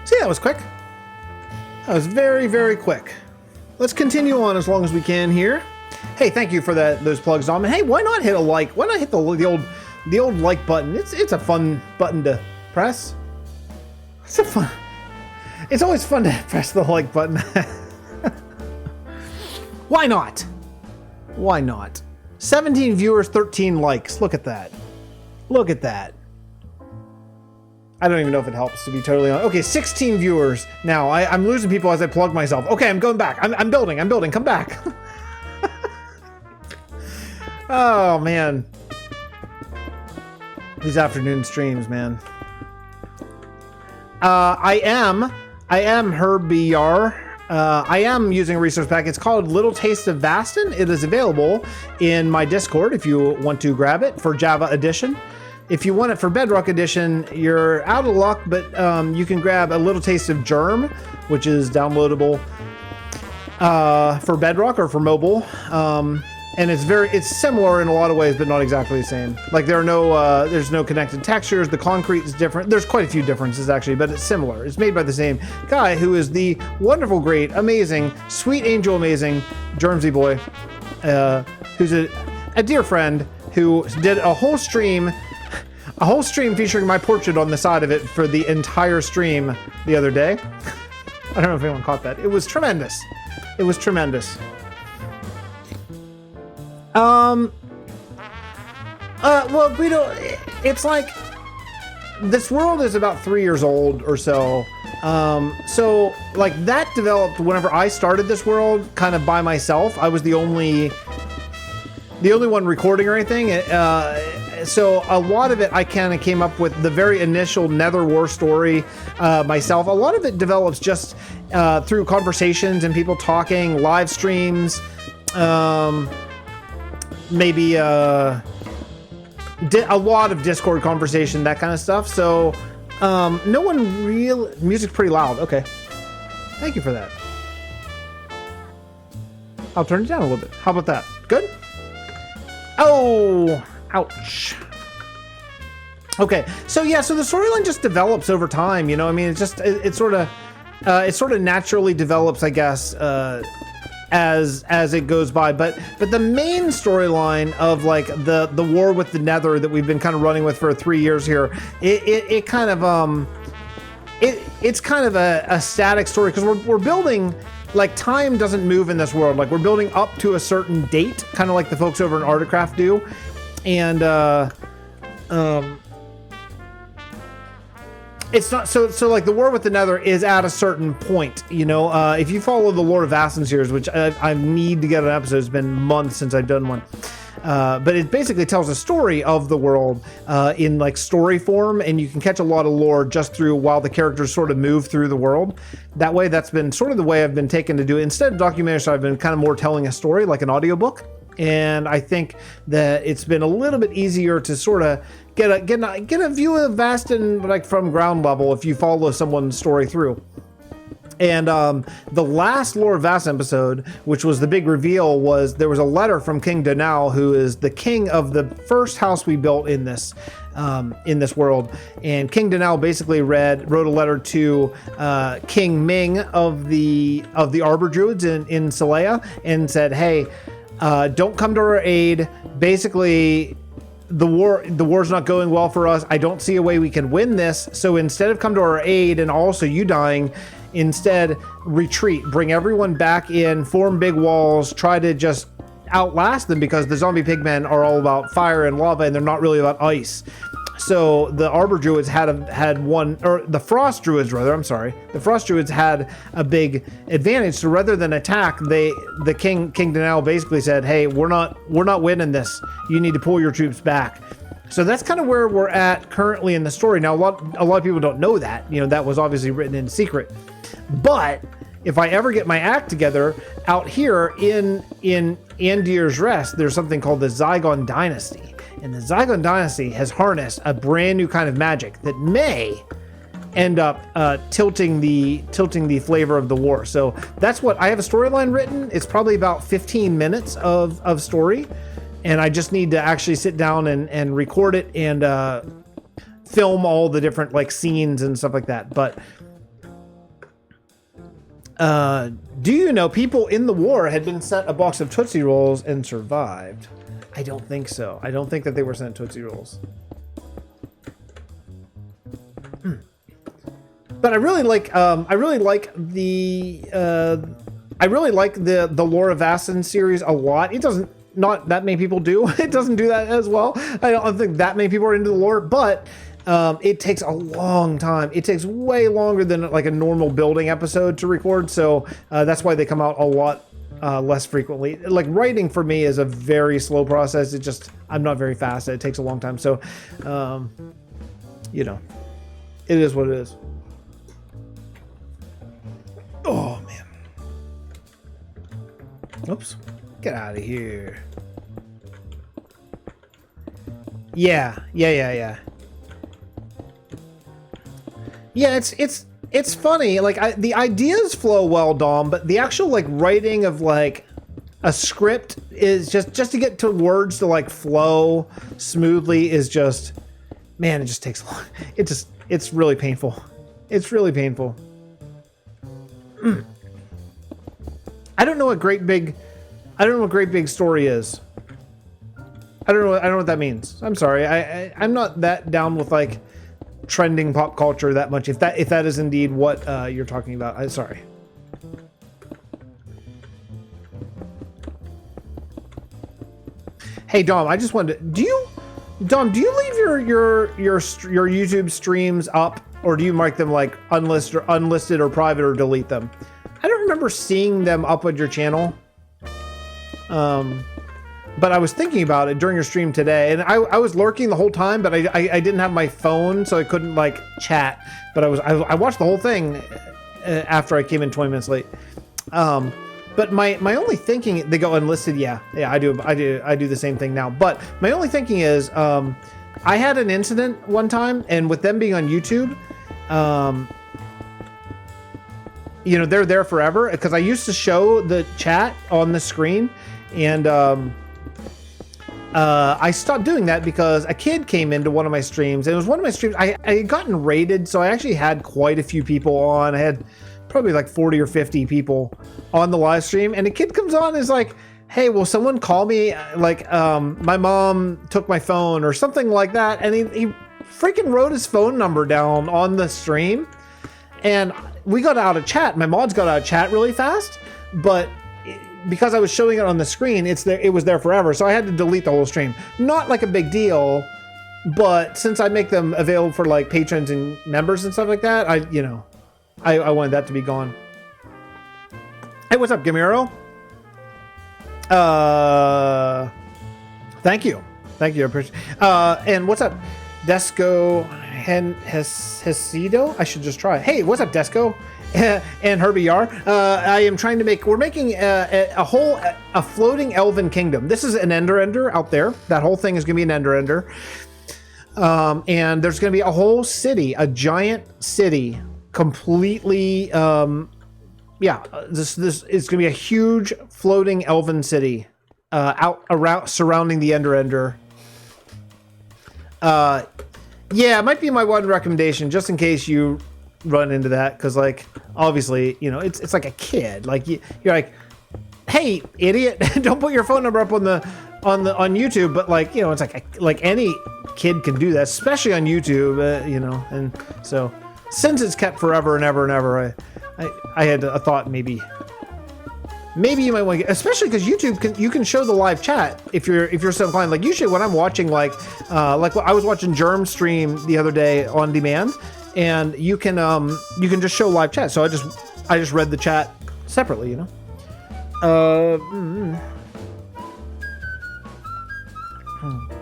See, that was quick. That was very, very quick. Let's continue on as long as we can here. Hey, thank you for those plugs, Dom. And hey, why not hit a like? Why not hit the old like button? It's a fun button to press. It's always fun to press the like button. Why not? Why not? 17 viewers, 13 likes. Look at that. Look at that. I don't even know if it helps, to be totally honest. Okay, 16 viewers. Now, I'm losing people as I plug myself. Okay, I'm going back. I'm building. Come back. Oh, man. These afternoon streams, man. I am HerbBR. I am using a resource pack. It's called Little Taste of Vasten. It is available in my Discord if you want to grab it for Java Edition. If you want it for Bedrock Edition, you're out of luck, but you can grab a Little Taste of Germ, which is downloadable for Bedrock or for mobile. And it's similar in a lot of ways, but not exactly the same. Like there's no connected textures. The concrete is different. There's quite a few differences actually, but it's similar. It's made by the same guy who is the wonderful, great, amazing, sweet angel, amazing Germsy boy, who's a dear friend who did a whole stream featuring my portrait on the side of it for the entire stream the other day. I don't know if anyone caught that. It was tremendous. It was tremendous. Well, Guido, it's like this world is about 3 years old or so. So like that developed whenever I started this world kind of by myself. I was the only one recording or anything. So a lot of it I kind of came up with the very initial Nether War story myself. A lot of it develops just through conversations and people talking, live streams, maybe a lot of Discord conversation, that kind of stuff. So no one real music's pretty loud. Okay, thank you for that. I'll turn it down a little bit. How about that? Good. Oh, ouch. Okay, so yeah, so the storyline just develops over time. You know, I mean, it sort of naturally develops, I guess, as it goes by. But the main storyline of like the war with the Nether that we've been kind of running with for 3 years here, it's kind of a static story because we're building. Like time doesn't move in this world. Like we're building up to a certain date, kind of like the folks over in Artecraft do, and it's not so like the war with the Nether is at a certain point, you know. If you follow the Lord of Vasten series, which I need to get an episode, it's been months since I've done one. But it basically tells a story of the world in like story form, and you can catch a lot of lore just through while the characters sort of move through the world. That way, that's been sort of the way I've been taken to do it. Instead of documentary, so I've been kind of more telling a story like an audiobook. And I think that it's been a little bit easier to sort of get a view of Vasten like from ground level if you follow someone's story through. And the last Lord of Vasten episode, which was the big reveal, was there was a letter from King Donal, who is the king of the first house we built in this world. And King Donal basically wrote a letter to King Ming of the Arbor Druids in Celea and said, hey, don't come to our aid. Basically, the war's not going well for us. I don't see a way we can win this. So instead of come to our aid and also you dying, instead retreat, bring everyone back in, form big walls, try to just outlast them because the zombie pigmen are all about fire and lava and they're not really about ice. So the Arbor Druids had one, or the Frost Druids rather, I'm sorry. The Frost Druids had a big advantage. So rather than attack, the King Donal basically said, hey, we're not winning this. You need to pull your troops back. So that's kind of where we're at currently in the story. Now, a lot of people don't know that. You know, that was obviously written in secret. But if I ever get my act together out here in Andir's Rest, there's something called the Zygon Dynasty. And the Zygon Dynasty has harnessed a brand new kind of magic that may end up tilting the flavor of the war. So that's what I have a storyline written. It's probably about 15 minutes of story. And I just need to actually sit down and record it and film all the different like scenes and stuff like that. But Do you know people in the war had been sent a box of Tootsie Rolls and survived? I don't think so. I don't think that they were sent Tootsie Rolls. But I really like the Lore of Vasten series a lot. It doesn't, not that many people do. It doesn't do that as well. I don't think that many people are into the lore, but it takes a long time. It takes way longer than like a normal building episode to record. So that's why they come out a lot less frequently. Like writing for me is a very slow process. It just, I'm not very fast. It takes a long time. So, you know, it is what it is. Oh man. Oops. Get out of here. Yeah. Yeah, it's funny. Like the ideas flow well, Dom, but the actual like writing of like a script is just to get to words to like flow smoothly is just, man, it just takes long. It's really painful. It's really painful. I don't know what great big story is. I don't know what that means. I'm sorry. I'm not that down with like trending pop culture that much. If that is indeed what you're talking about, I'm sorry. Hey Dom, I just wanted to, do you leave your YouTube streams up, or do you mark them like unlisted or private, or delete them? I don't remember seeing them up on your channel. But I was thinking about it during your stream today, and I was lurking the whole time, but I didn't have my phone, so I couldn't like chat. But I watched the whole thing after I came in 20 minutes late. But my only thinking, they go unlisted. Yeah, I do the same thing now. But my only thinking is, I had an incident one time, and with them being on YouTube, you know, they're there forever, because I used to show the chat on the screen, and I stopped doing that because a kid came into one of my streams, and it was one of my streams. I had gotten raided, so I actually had quite a few people on. I had probably like 40 or 50 people on the live stream, and a kid comes on and is like, hey, will someone call me? Like, my mom took my phone or something like that. And he freaking wrote his phone number down on the stream, and we got out of chat. My mods got out of chat really fast, but because I was showing it on the screen, it was there forever. So I had to delete the whole stream. Not like a big deal, but since I make them available for like patrons and members and stuff like that, I wanted that to be gone. Hey, what's up, Gamiro? Thank you. I appreciate. And what's up, Desco Hesido? I should just try. Hey, what's up, Desco? And Herbie Yar. We're making a floating elven kingdom. This is an ender out there. That whole thing is gonna be an ender. And there's gonna be a whole city, a giant city, completely. This is gonna be a huge floating elven city, out around surrounding the ender. Yeah, it might be my one recommendation, just in case you run into that, because like obviously, you know, it's like a kid. Like you're like, hey, idiot, don't put your phone number up on YouTube. But like, you know, it's like any kid can do that, especially on YouTube. You know, and so since it's kept forever and ever, I had a thought maybe you might want to get, especially because YouTube you can show the live chat if you're so inclined. Like usually when I'm watching like I was watching Germ stream the other day on demand, and you can just show live chat. So I just read the chat separately, you know.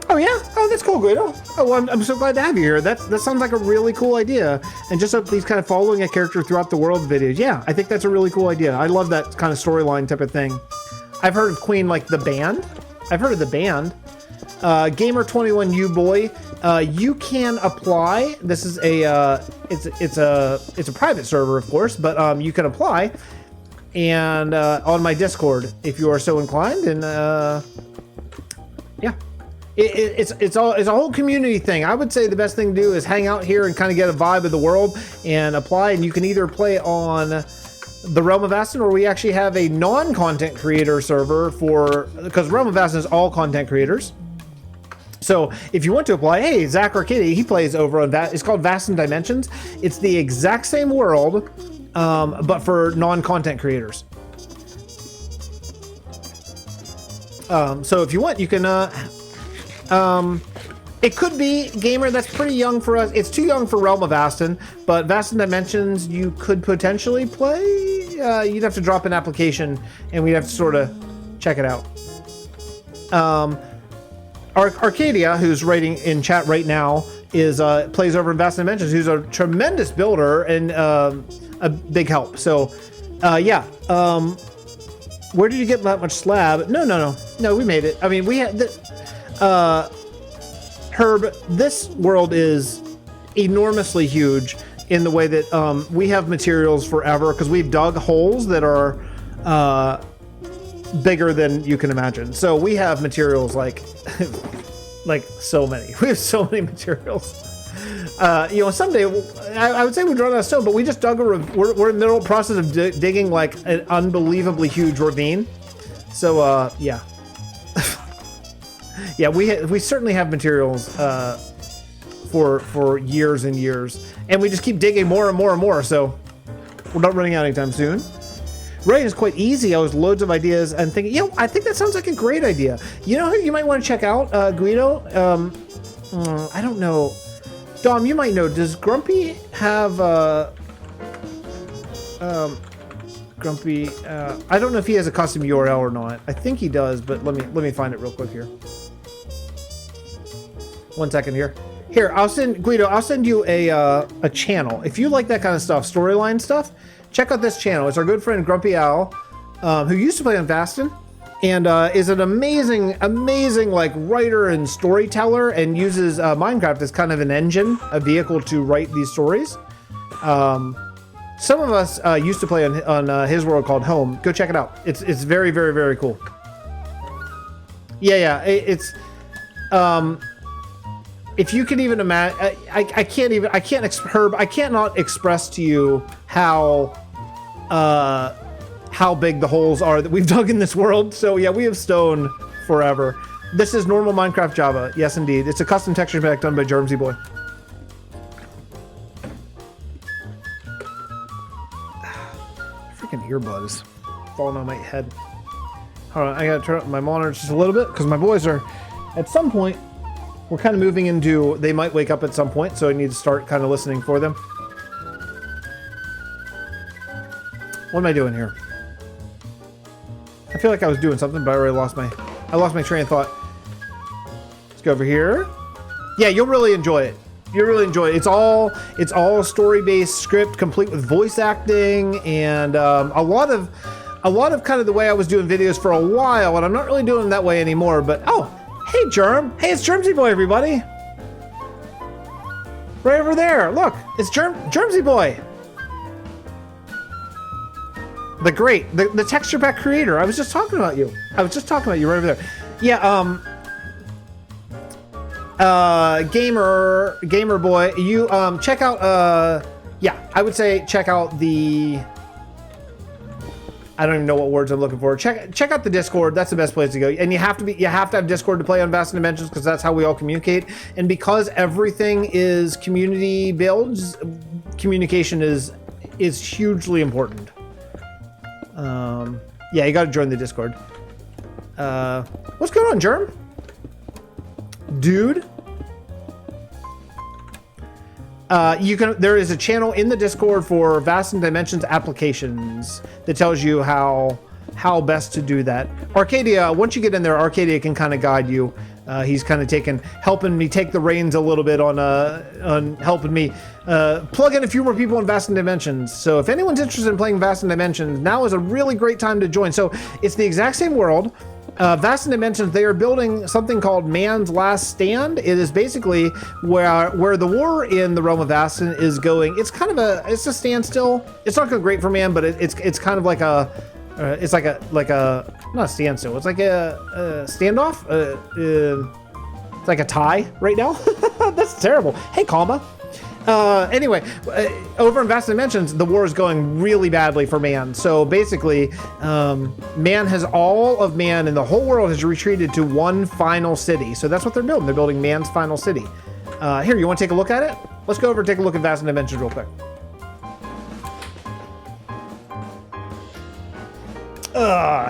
Oh yeah, oh that's cool, Guido. Oh, well, I'm so glad to have you here. That sounds like a really cool idea. And just these kind of following a character throughout the world videos. Yeah, I think that's a really cool idea. I love that kind of storyline type of thing. I've heard of Queen, like the band. I've heard of the band. Gamer21U boy, you can apply. This is it's a private server, of course, but you can apply, and on my Discord if you are so inclined. And yeah. It's a whole community thing. I would say the best thing to do is hang out here and kind of get a vibe of the world and apply. And you can either play on the Realm of Vasten, or we actually have a non-content creator server because Realm of Vasten is all content creators. So if you want to apply, hey, Zach Arcadia, he plays over on that. It's called Vasten Dimensions. It's the exact same world, but for non-content creators. So if you want, you can, it could be Gamer. That's pretty young for us. It's too young for Realm of Vasten, but Vasten Dimensions you could potentially play. You'd have to drop an application, and we'd have to sort of check it out. Arcadia, who's writing in chat right now, is plays over in Vasten Dimensions, who's a tremendous builder and a big help. So, yeah. Where did you get that much slab? No, we made it. I mean, we had Herb, this world is enormously huge in the way that we have materials forever, because we've dug holes that are bigger than you can imagine. So we have materials like like so many. We have so many materials. Someday I would say we'd run out of stone, but we just dug we're in the middle process of digging like an unbelievably huge ravine. So yeah. Yeah, we certainly have materials for years and years, and we just keep digging more and more and more. So we're not running out anytime soon. Writing is quite easy. I was loads of ideas and thinking, I think that sounds like a great idea. You know who you might want to check out, Guido? I don't know. Dom, you might know. Does Grumpy have Grumpy? I don't know if he has a custom URL or not. I think he does, but let me find it real quick here. 1 second here. Here, I'll send you a channel. If you like that kind of stuff, storyline stuff, check out this channel. It's our good friend Grumpy Owl, who used to play on Vasten, and is an amazing like writer and storyteller, and uses Minecraft as kind of an engine, a vehicle to write these stories. Some of us used to play on his world called Home. Go check it out. It's very, very, very cool. Yeah. It's if you can even imagine, I cannot express to you how big the holes are that we've dug in this world. So yeah, we have stone forever. This is normal Minecraft Java. Yes, indeed. It's a custom texture pack done by Germsy Boy. Freaking earbud is falling on my head. Hold on, I gotta turn up my monitor just a little bit because my boys are, at some point, we're kind of moving into, they might wake up at some point, so I need to start kind of listening for them. What am I doing here? I feel like I was doing something, but I already lost my train of thought. Let's go over here. Yeah, you'll really enjoy it. You'll really enjoy it. It's all story-based script, complete with voice acting, and a lot of kind of the way I was doing videos for a while, and I'm not really doing it that way anymore. But hey, Germ. Hey, it's Germsy Boy, everybody. Right over there. Look, it's Germsy Boy. The texture pack creator. I was just talking about you. Right over there. Yeah, gamer boy, you check out yeah, I would say check out the, I don't even know what words I'm looking for. Check out the Discord. That's the best place to go. And you have to have Discord to play on Vasten Dimensions, because that's how we all communicate. And because everything is community builds, communication is hugely important. Yeah, you got to join the Discord. What's going on, Germ? Dude. There is a channel in the Discord for Vasten Dimensions applications that tells you how best to do that. Arcadia, once you get in there, Arcadia can kind of guide you. He's kind of helping me take the reins a little bit on helping me plug in a few more people in Vasten Dimensions. So if anyone's interested in playing Vasten Dimensions, now is a really great time to join. So it's the exact same world. Vasten Dimensions, they are building something called Man's Last Stand. It is basically where the war in the Realm of Vasten is going. It's kind of it's a standstill. It's not going great for man, but it's kind of like it's like a not a standstill. It's like a standoff. It's like a tie right now. That's terrible. Hey, Kalma. Anyway, over in Vast Dimensions, the war is going really badly for man. So basically, man has all of man, and the whole world has retreated to one final city. So that's what they're building. They're building man's final city. Here, you want to take a look at it? Let's go over and take a look at Vast Dimensions real quick.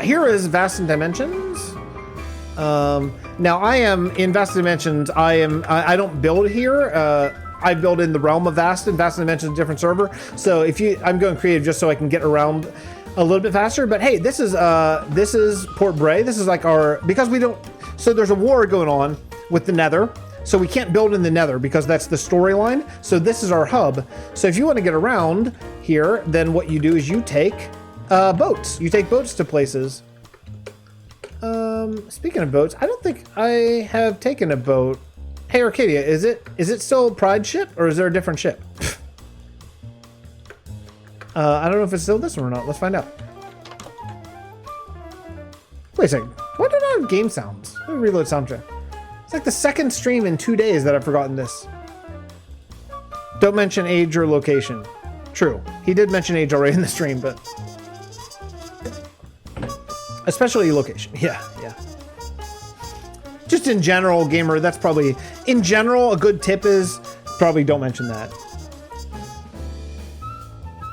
Here is Vast Dimensions. Now I am in Vast Dimensions. I don't build here. I build in the Realm of Vasten. Vast Dimensions, different server. So I'm going creative just so I can get around a little bit faster. But hey, this is Port Bray. This is like because we don't. So there's a war going on with the Nether. So we can't build in the Nether because that's the storyline. So this is our hub. So if you want to get around here, then what you do is you take boats. You take boats to places. Speaking of boats, I don't think I have taken a boat. Hey Arcadia, is it still Pride ship or is there a different ship? I don't know if it's still this one or not. Let's find out. Wait a second. Why don't I have game sounds? Let me reload soundtrack. It's like the second stream in 2 days that I've forgotten this. Don't mention age or location. True. He did mention age already in the stream, but especially location. Yeah. Just in general, gamer, that's probably, in general, a good tip is probably don't mention that.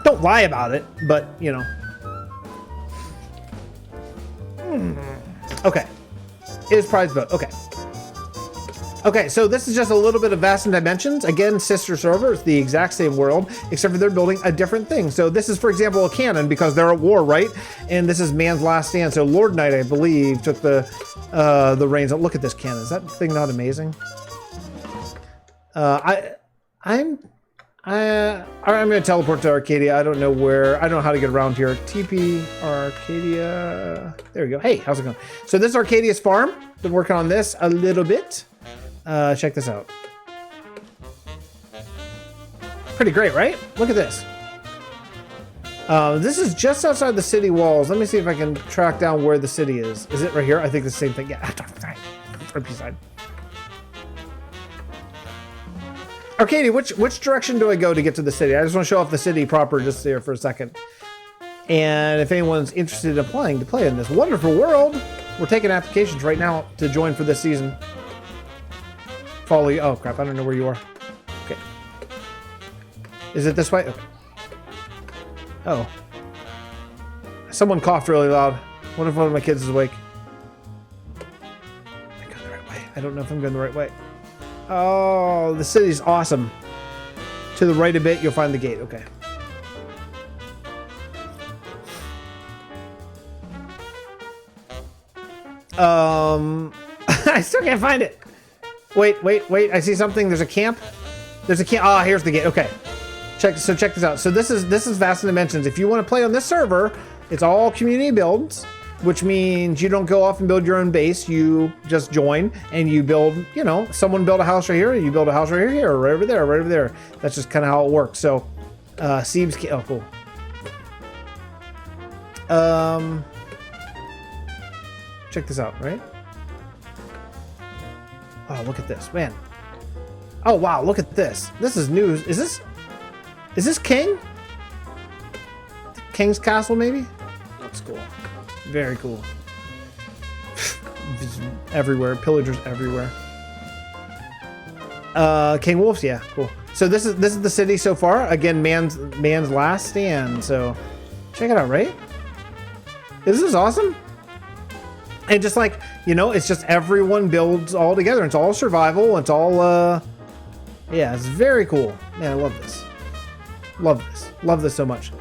Don't lie about it, but, you know. Okay. It is prize boat. Okay. Okay, so this is just a little bit of Vast Dimensions. Again, sister server. It's the exact same world, except for they're building a different thing. So this is, for example, a cannon because they're at war, right? And this is man's last stand. So Lord Knight, I believe, took the reins. Oh, look at this cannon. Is that thing not amazing? I'm going to teleport to Arcadia. I don't know where. I don't know how to get around here. TP Arcadia. There we go. Hey, how's it going? So this is Arcadia's farm. Been working on this a little bit. Check this out. Pretty great, right? Look at this. This is just outside the city walls. Let me see if I can track down where the city is. Is it right here? I think the same thing. Yeah, right beside. Arcadia, which direction do I go to get to the city? I just want to show off the city proper just here for a second. And if anyone's interested in applying to play in this wonderful world, we're taking applications right now to join for this season. Follow you. Oh crap! I don't know where you are. Okay. Is it this way? Okay. Oh. Someone coughed really loud. What if one of my kids is awake? I go the right way. I don't know if I'm going the right way. Oh, the city's awesome. To the right a bit, you'll find the gate. Okay. I still can't find it. Wait. I see something. There's a camp. There's a camp. Ah, here's the gate. Okay. Check this out. So this is Vast Dimensions. If you want to play on this server, it's all community builds, which means you don't go off and build your own base. You just join and you build, you know, someone build a house right here, and you build a house right here, or right over there, right over there. That's just kind of how it works. So, Siebes, oh, cool. Check this out, right? Oh, look at this, man. Oh, wow, look at this. This is new. Is this King? King's Castle, maybe? That's cool. Very cool. Everywhere. Pillagers everywhere. King Wolf's, yeah, cool. So this is the city so far. Again, man's last stand. So check it out, right? This is awesome. And just like, you know, it's just everyone builds all together. It's all survival. It's all, yeah, it's very cool. Man, I love this. Love this so much.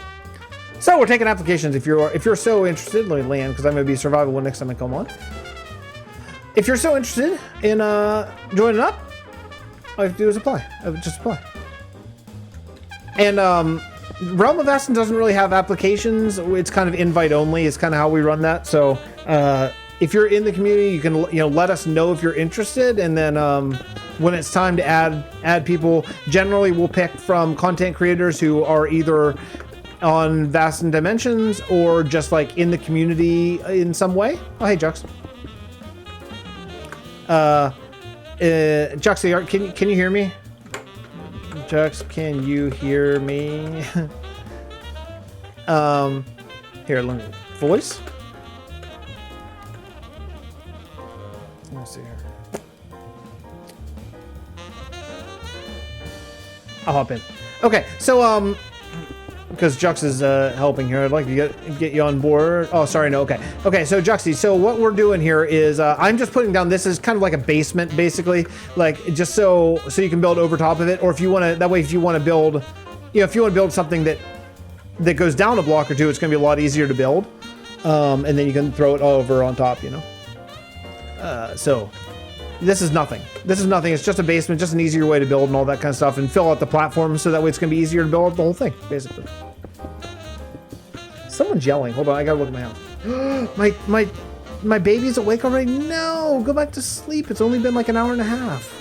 So we're taking applications. If you're so interested, let me land because I'm going to be survival next time I come on. If you're so interested in joining up, all you have to do is apply. Just apply. And Realm of Vasten doesn't really have applications. It's kind of invite only. It's kind of how we run that. So if you're in the community, you can let us know if you're interested, and then when it's time to add people, generally we'll pick from content creators who are either on Vasten Dimensions or just like in the community in some way. Oh, hey, Jux. Juxie, can you hear me? Jux, can you hear me? Here, let me voice. Let me see here. I'll hop in. Okay, so because Jux is helping here, I'd like to get you on board. Oh, sorry, no. Okay. So Juxy, so what we're doing here is I'm just putting down. This is kind of like a basement, basically, like just so you can build over top of it, or if you want to. That way, if you want to build, if you want to build something that goes down a block or two, it's going to be a lot easier to build, and then you can throw it all over on top. So. This is nothing. It's just a basement, just an easier way to build and all that kind of stuff, and fill out the platform so that way it's going to be easier to build up the whole thing, basically. Someone's yelling. Hold on, I gotta look at my house. my baby's awake already? No, go back to sleep. It's only been like an hour and a half.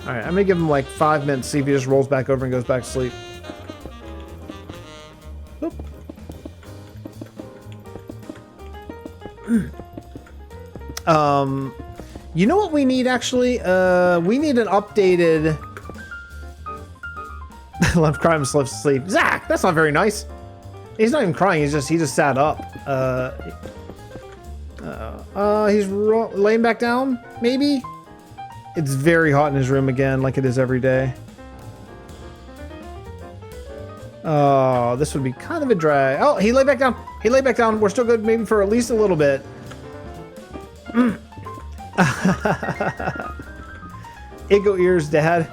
All right, I'm gonna give him like 5 minutes, see if he just rolls back over and goes back to sleep. Oop. You know what we need actually? We need an updated. Left crying, slips asleep. Zach, that's not very nice. He's not even crying. He just sat up. He's laying back down. Maybe. It's very hot in his room again, like it is every day. Oh, this would be kind of a drag. Oh, he lay back down. We're still good, maybe for at least a little bit. Ego ears, Dad.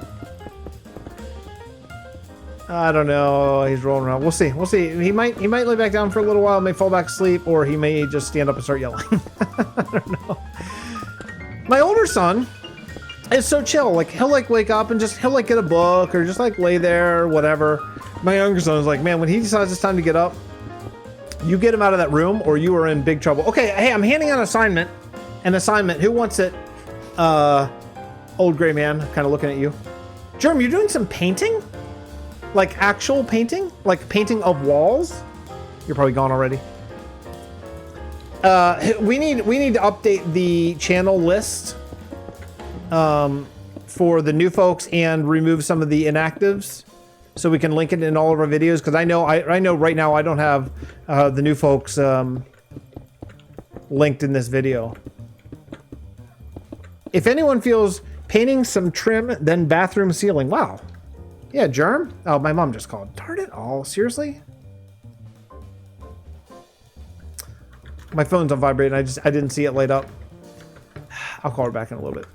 I don't know. He's rolling around. We'll see. He might lay back down for a little while, may fall back asleep, or he may just stand up and start yelling. I don't know. My older son is so chill. Like he'll wake up and he'll get a book or just lay there or whatever. My younger son is like, man, when he decides it's time to get up, you get him out of that room or you are in big trouble. Okay, hey, I'm handing out an assignment. Who wants it? Old gray man, kind of looking at you. Germ, you're doing some painting? Like actual painting? Like painting of walls? You're probably gone already. We need to update the channel list for the new folks and remove some of the inactives so we can link it in all of our videos, because I know right now I don't have the new folks linked in this video. If anyone feels painting some trim, then bathroom ceiling. Wow. Yeah, Germ? Oh, my mom just called. Darn it all. Seriously? My phone's on vibrate and I didn't see it light up. I'll call her back in a little bit.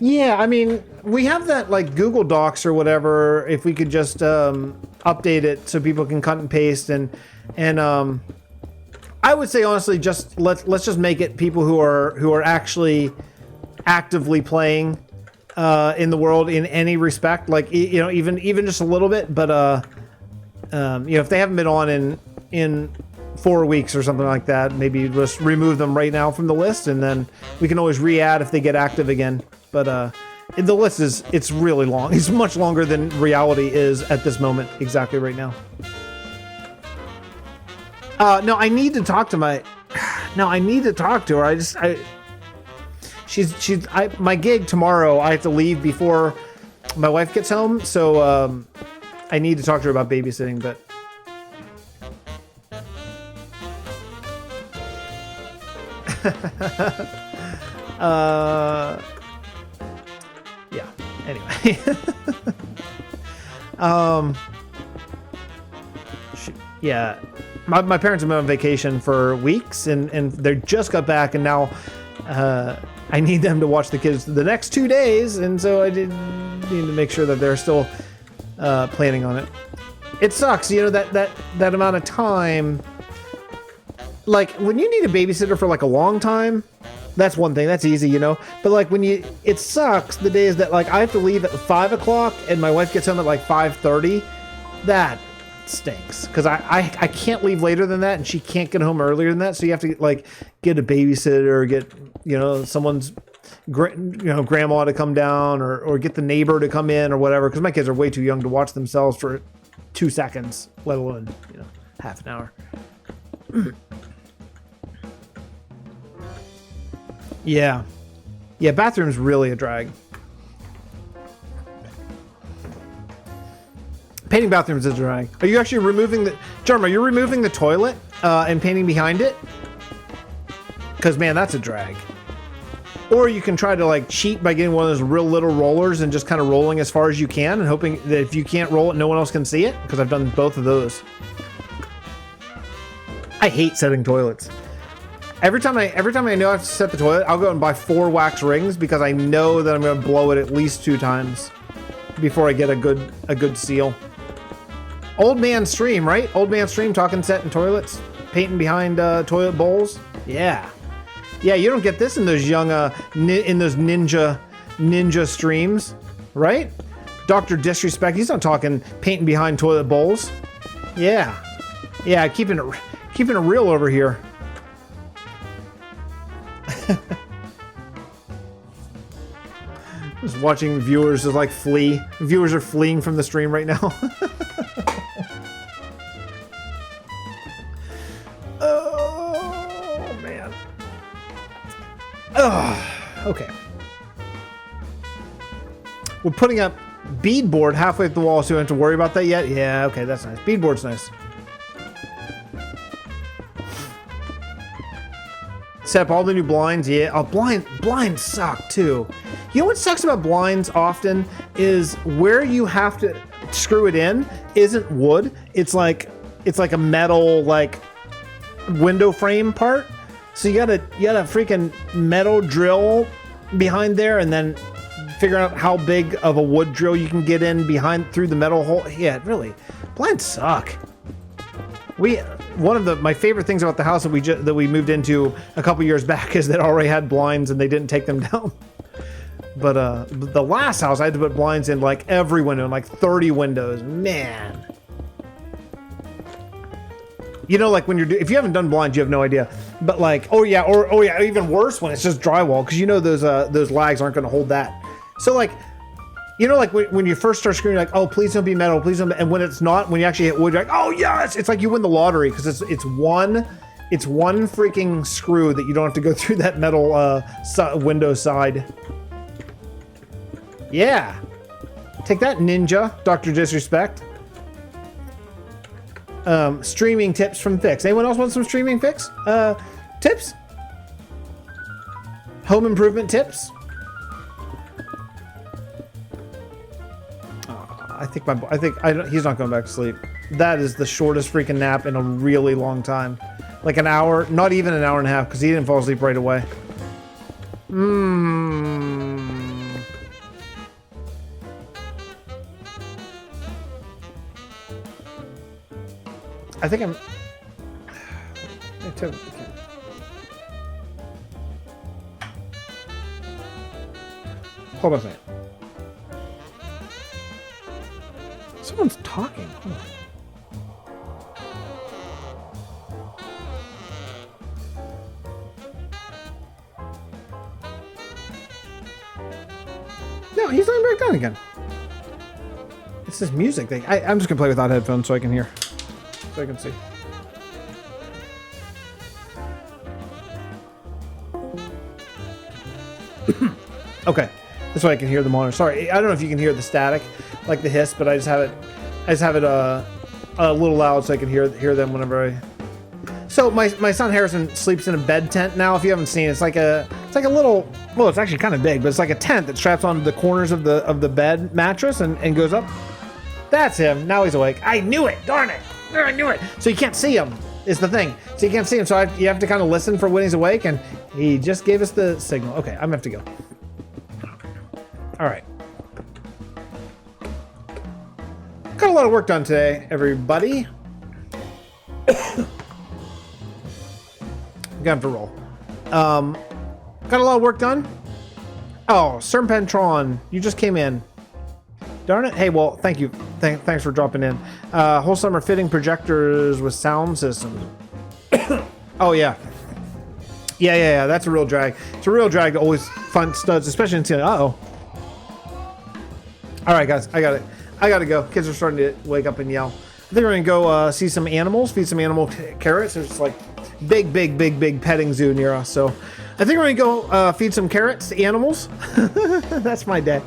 Yeah, I mean, we have that Google Docs or whatever. If we could just update it so people can cut and paste and I would say honestly, just let's just make it people who are actually actively playing in the world in any respect, even just a little bit, but if they haven't been on in 4 weeks or something like that, maybe just remove them right now from the list, and then we can always re-add if they get active again. But the list it's really long. It's much longer than reality is at this moment exactly right now. No, I need to talk to my. No, I need to talk to her. My gig tomorrow. I have to leave before my wife gets home, so I need to talk to her about babysitting. But yeah. Anyway. Shoot. Yeah. My parents have been on vacation for weeks, and they just got back, and now I need them to watch the kids the next 2 days, and so I did need to make sure that they're still planning on it. It sucks, that amount of time. Like when you need a babysitter for a long time, that's one thing. That's easy, But when it sucks the days that I have to leave at 5 o'clock and my wife gets home at 5:30. That stinks because I can't leave later than that, and she can't get home earlier than that. So you have to get a babysitter or get someone's grandma to come down or get the neighbor to come in or whatever, because my kids are way too young to watch themselves for 2 seconds, let alone half an hour. Yeah. Yeah, bathroom's really a drag. Painting bathrooms is a drag. Are you actually removing the... Jeremy, are you removing the toilet and painting behind it? Because, man, that's a drag. Or you can try to, like, cheat by getting one of those real little rollers and just kind of rolling as far as you can and hoping that if you can't roll it, no one else can see it. Because I've done both of those. I hate setting toilets. Every time I know I have to set the toilet, I'll go and buy 4 wax rings because I know that I'm going to blow it at least 2 times before I get a good seal. Old man stream, right? Old man stream talking setting toilets, painting behind toilet bowls. Yeah. Yeah, you don't get this in those young, in those ninja streams, right? Dr. Disrespect, he's not talking painting behind toilet bowls. Yeah. Yeah, keeping it real over here. Just watching viewers just like flee. Viewers are fleeing from the stream right now. Oh, man. Okay. We're putting up beadboard halfway up the wall, so we don't have to worry about that yet. Yeah, okay, that's nice. Beadboard's nice. Set up all the new blinds. Yeah, oh, blinds suck too. You know what sucks about blinds often is where you have to screw it in isn't wood. It's like a metal like window frame part. So you gotta freaking metal drill behind there and then figure out how big of a wood drill you can get in behind through the metal hole. Yeah, really, blinds suck. One of my favorite things about the house that we moved into a couple years back is that it already had blinds and they didn't take them down. But the last house I had to put blinds in like every window, like 30 windows. Man, you know, like when if you haven't done blinds, you have no idea. But like, oh yeah, even worse when it's just drywall, because you know those lags aren't going to hold that. So like, you know, like when you first start screaming, like, oh, please don't be metal, please don't. And when it's not, when you actually hit wood, you're like, oh yes, it's like you win the lottery because it's one freaking screw that you don't have to go through that metal window side. Yeah, take that, ninja, Dr. Disrespect. Streaming tips from Fix. Anyone else want some streaming tips? Home improvement tips. He's not going back to sleep. That is the shortest freaking nap in a really long time. Like an hour, not even an hour and a half, because he didn't fall asleep right away. I think I'm... Hold on a second. Someone's talking. Hold on. No, he's laying back down again. It's this music thing. I'm just gonna play without headphones so I can hear. So I can see. Okay, this way I can hear the monitor. Sorry, I don't know if you can hear the static, like the hiss, but I just have it a little loud so I can hear them whenever I. So my son Harrison sleeps in a bed tent now. If you haven't seen it, it's like a little. Well, it's actually kind of big, but it's like a tent that straps onto the corners of the bed mattress and goes up. That's him. Now he's awake. I knew it. Darn it. I knew it. So you can't see him is the thing. So you can't see him. So you have to kind of listen for when he's awake, and he just gave us the signal. Okay, I'm gonna have to go. All right. Got a lot of work done today, everybody. Gun for roll. Got a lot of work done. Oh, Serpentron, you just came in. Darn it. Hey, well, thank you. Thanks for dropping in. Whole summer fitting projectors with sound systems. Oh, yeah. Yeah. That's a real drag. It's a real drag to always find studs, especially in ceiling. Uh-oh. All right, guys. I got to go. Kids are starting to wake up and yell. I think we're going to go see some animals, feed some animal carrots. There's like big petting zoo near us. So I think we're gonna go feed some carrots to animals. That's my day.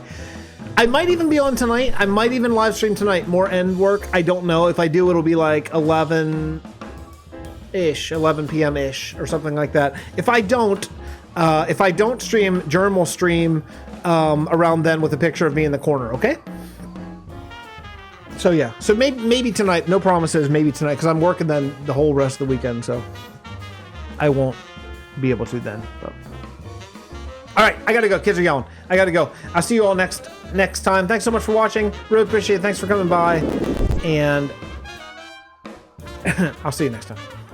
I might even be on tonight. I might even live stream tonight. More end work. I don't know. If I do, it'll be like 11-ish, 11 p.m.-ish or something like that. If I don't stream, Germ will stream around then with a picture of me in the corner, okay? So yeah, so maybe tonight, no promises, maybe tonight, because I'm working then the whole rest of the weekend, so I won't be able to then. But. All right, I gotta go. Kids are yelling. I gotta go. I'll see you all next time. Thanks so much for watching. Really appreciate it. Thanks for coming by, and I'll see you next time.